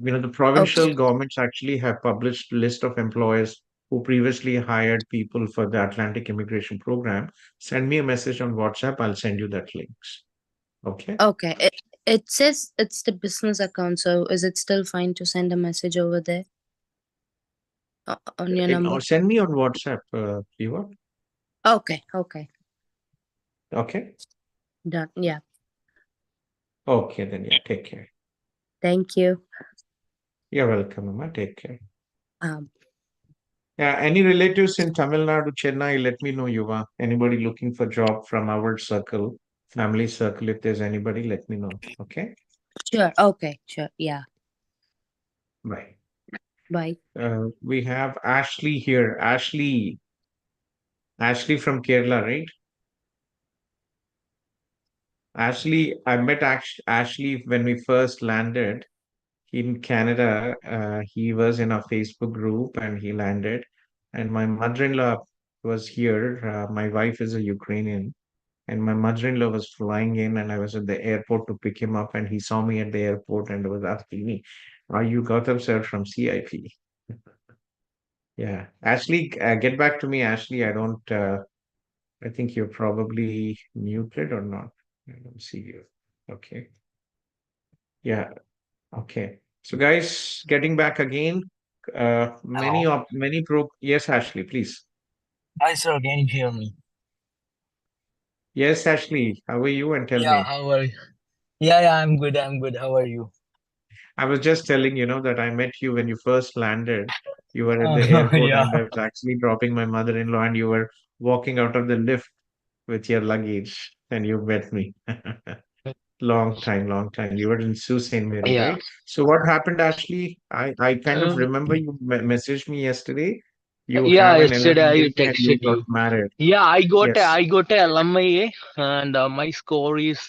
The Okay. provincial governments actually have published list of employers who previously hired people for the Atlantic Immigration Program. Send me a message on WhatsApp. I'll send you that links. Okay. Okay. It says it's the business account, so is it still fine to send a message over there on your number? Or send me on WhatsApp, Eva. Okay. Okay. Okay. Done. Yeah. Okay, then yeah, take care. Thank you. You're welcome, Mama. Take care. Um, Yeah, any relatives in Tamil Nadu, Chennai, let me know, Yuva. Anybody looking for job from our circle, family circle, if there's anybody, let me know. Okay? sure. Okay. Sure. Yeah. Bye. Bye. We have Ashley here. Ashley from Kerala, right? Ashley, I met Ashley when we first landed in Canada. He was in a Facebook group and he landed. and my mother-in-law was here. My wife is a Ukrainian, and my mother-in-law was flying in, and I was at the airport to pick him up, and he saw me at the airport and was asking me, "Are you Gautam sir from CIP?" Yeah, Ashley, get back to me, Ashley. I don't. I think you're probably muted or not. I don't see you. Okay. Yeah. Okay. So, guys, getting back again. Many Hello. of many pro. Yes, Ashley, please. Hi, sir. Can you hear me? Yes, Ashley. How are you? And tell Yeah, me. how are you? Yeah, I'm good. I'm good. How are you? I was just telling, that I met you when you first landed. You were at the airport, Yeah. and I was actually dropping my mother-in-law, and you were walking out of the lift with your luggage, and you met me. Long time, long time. You were in Sault Ste. Marie, Yeah. right? So what happened, Ashley? I kind of Um, remember you messaged me yesterday. You yeah, have an yesterday I LMIA and you texted got you. married. Yeah, Yes. I got a LMIA and my score is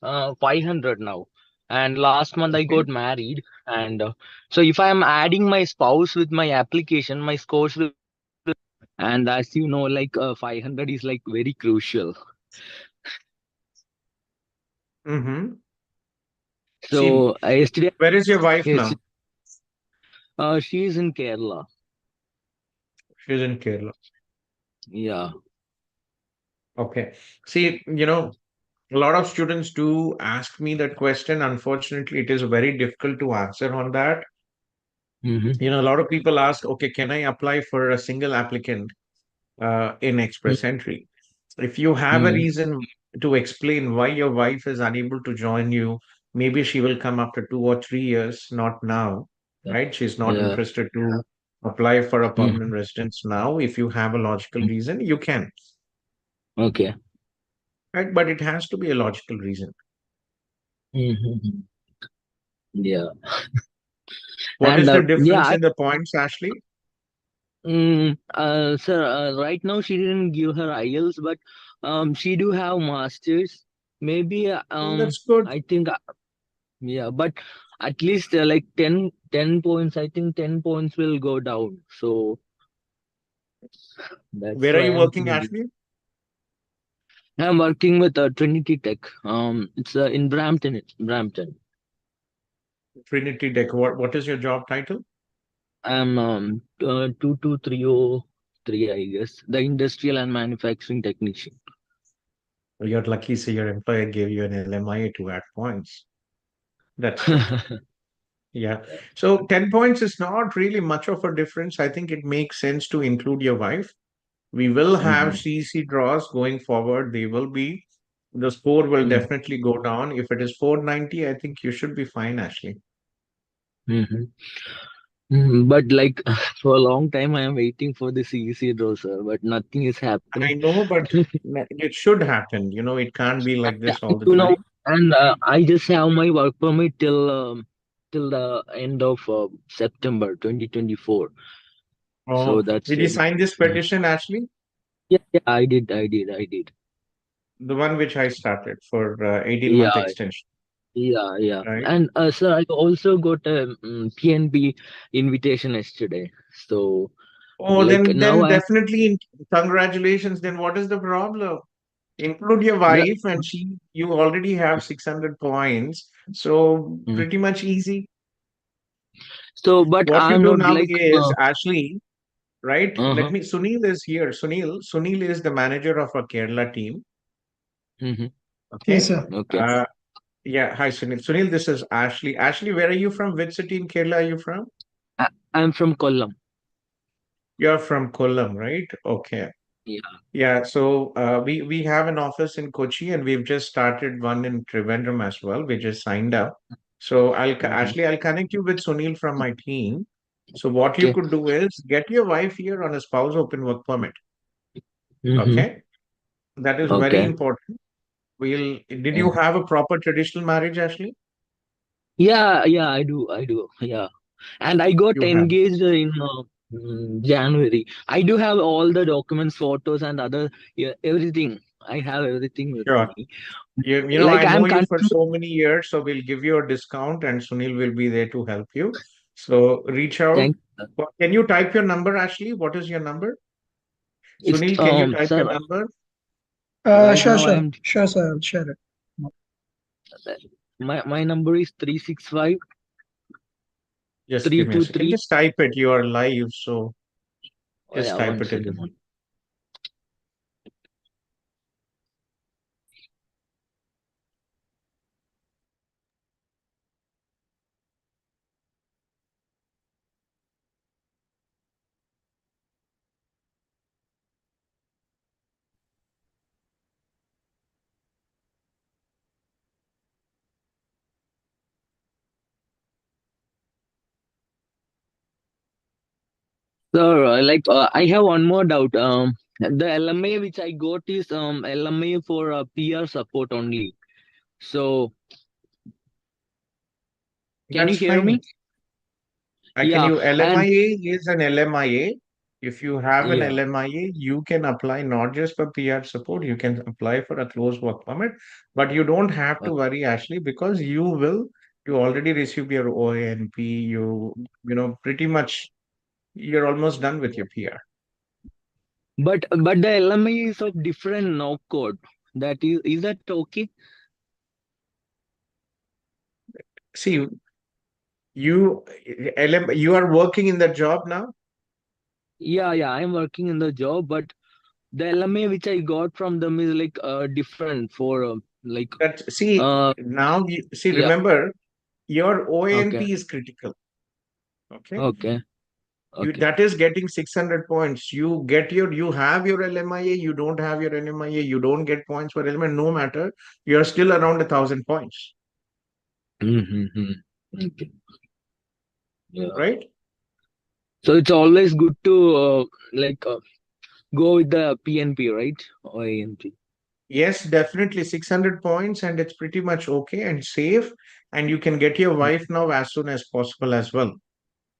500 now. And last month I Okay. got married. And so if I am adding my spouse with my application, my scores will. And as you know, like 500 is like very crucial. Mm-hmm. See, So yesterday, where is your wife yes, now? she is in Kerala. She's in Kerala. Yeah. Okay. See, a lot of students do ask me that question. Unfortunately, it is very difficult to answer on that. Mm-hmm. A lot of people ask, okay, can I apply for a single applicant in Express Entry? If you have a Mm-hmm. reason to explain why your wife is unable to join you, maybe she will come after 2 or 3 years, not now, right? She's not Yeah. interested to apply for a permanent Mm-hmm. residence now. If you have a logical reason, you can, Okay. right? But it has to be a logical reason. Mm-hmm. Yeah. What And is the yeah, difference in the points, Ashley? sir, right now she didn't give her IELTS, but she do have masters. Maybe Oh, that's good. I think yeah, but at least like 10 points. I think 10 points will go down. So that's Where are why you I'm working, thinking. Ashley? I'm working with Trinity Tech. It's in Brampton. Brampton. Trinity Tech. What is your job title? I'm 22303, I guess. The industrial and manufacturing technician. You're lucky, so your employer gave you an LMIA to add points. That's good. Yeah. So 10 points is not really much of a difference. I think it makes sense to include your wife. We will have Mhm, CEC draws going forward. They will be, the score will mhm, definitely go down. If it is 490, I think you should be fine, Ashley. mhm. But like for a long time, I am waiting for the CEC draw, sir, but nothing is I happening. know, but it should happen. It can't be like Yeah, this all the you know, time. and I just have my work permit till the end of September 2024. So Oh, that's did you sign this petition, Ashley? yeah, yeah, I did. The one which I started for 18-month Yeah, extension, yeah, yeah. right? And sir, I also got a PNB invitation yesterday. So Oh, like then now then I'm definitely congratulations. Then what is the problem? Include your the wife, and you already have 600 points. So mm. pretty much easy. So but What you I'm do not now like is, Ashley, right? uh-huh. Sunil is here. Sunil is the manager of our Kerala team. Hmm. Yes, Okay. sir. Okay. Uh, yeah. Hi, Sunil. Sunil, this is Ashley. Ashley, where are you from? Which city in Kerala are you from? I'm from Kollam. You're from Kollam, right? Okay. Yeah. Yeah, so we have an office in Kochi, and we've just started one in Trivandrum as well. We just signed up. So Hmm. I'll connect you with Sunil from my team. So what you Okay. could do is get your wife here on a spouse open work permit. Hmm. Okay, that is very Okay. important. Did Uh, you have a proper traditional marriage, Ashley? yeah, yeah, I do. Yeah. And I got You have. engaged in January. I do have all the documents, photos, and other, yeah, everything. I have everything with Sure. me. You know, Like I know I'm you for confused. so many years, so we'll give you a discount, and Sunil will be there to help you. So reach out. Thank. Can you type your number, Ashley? What is your number? It's Sunil, can you type your sir. number? Right Sure, now I sure. am. Sure, sir. I'll share it. My number is 365 Just give me a second. 323. Just type it. You are live, so Oh just yeah, type one it in. second. So, I have one more doubt. The LMA which I got is LMA for PR support only. So, can you That's hear fine. me? I can Yeah, you and LMIA is an LMIA. If you have an yeah, LMIA, you can apply not just for PR support, you can apply for a closed work permit, but you don't have to worry, Ashley, because you already received your OANP, pretty much you're almost done with your PR. but the LMA is of different no code. That is that okay? See, you are working in that job now? Yeah, I'm working in the job, but the LMA which I got from them is different for uh yeah, Remember, your OANP okay, is critical. Okay. okay, okay. That is getting 600 points. You have your LMIA, you don't have your LMIA, you don't get points for LMIA, no matter. You're still around 1,000 points, Mm-hmm. Okay. Yeah. right? So it's always good to go with the PNP, right? Or ANP. Yes, definitely 600 points, and it's pretty much okay and safe. And you can get your wife now as soon as possible as well.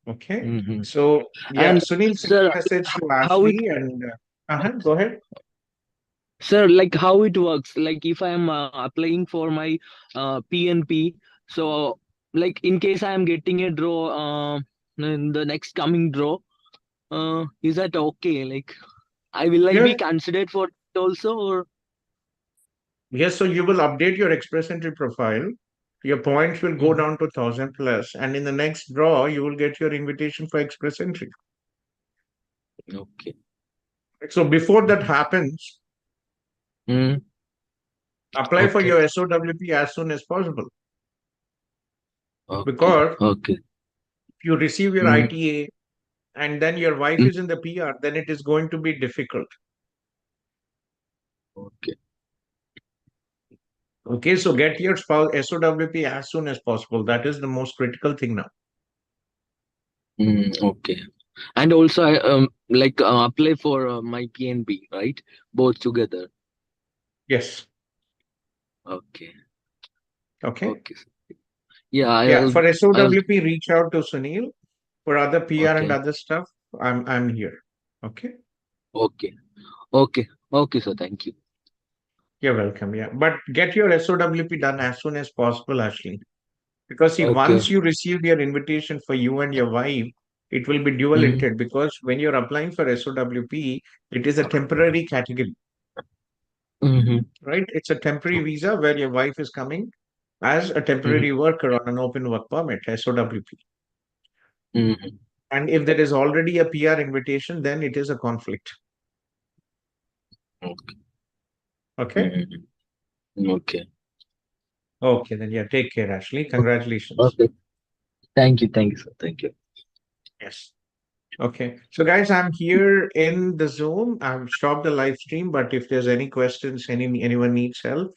Okay. Mm-hmm. So, yeah, And Sunil sent sir, a message to how it Ashley and go ahead. sir, how it works? Like if I am applying for my PNP, so in case I am getting a draw in the next coming draw, is that okay? I be Yeah. considered for it also, or Yes, so you will update your Express Entry profile. Your points will go Mhm. down to 1,000 plus, and in the next draw, you will get your invitation for Express Entry. Okay. So before that happens, Mm. apply for Okay. your SOWP as soon as possible. Okay. Because Okay. if you receive your Mm. ITA and then your wife Mm. is in the PR, then it is going to be difficult. Okay. Okay, so get your spouse SOWP as soon as possible. That is the most critical thing now. Okay. And also, I apply for my PNB, right? Both together. Yes. Okay. Okay. Okay. Yeah. Yeah, for I'll. SOWP, reach out to Sunil. For other PR and Okay. other stuff, I'm here. Okay. Okay. Okay. Okay, sir. Thank you. You're welcome. Yeah. But get your SOWP done as soon as possible, Ashley. Because see, Okay. once you receive your invitation for you and your wife, it will be dual Mm. intent because when you're applying for SOWP, it is a temporary category, Mm-hmm. right? It's a temporary visa where your wife is coming as a Mm-hmm. temporary worker on an open work permit, SOWP. Mm-hmm. And if there is already a PR invitation, then it is a conflict. Okay. Okay. Okay. Okay, then yeah, take care, Ashley. Congratulations. Okay. Thank you. Thank you, sir. Thank you. Yes. Okay. So guys, I'm here in the Zoom. I've stopped the live stream, but if there's any questions, anyone needs help,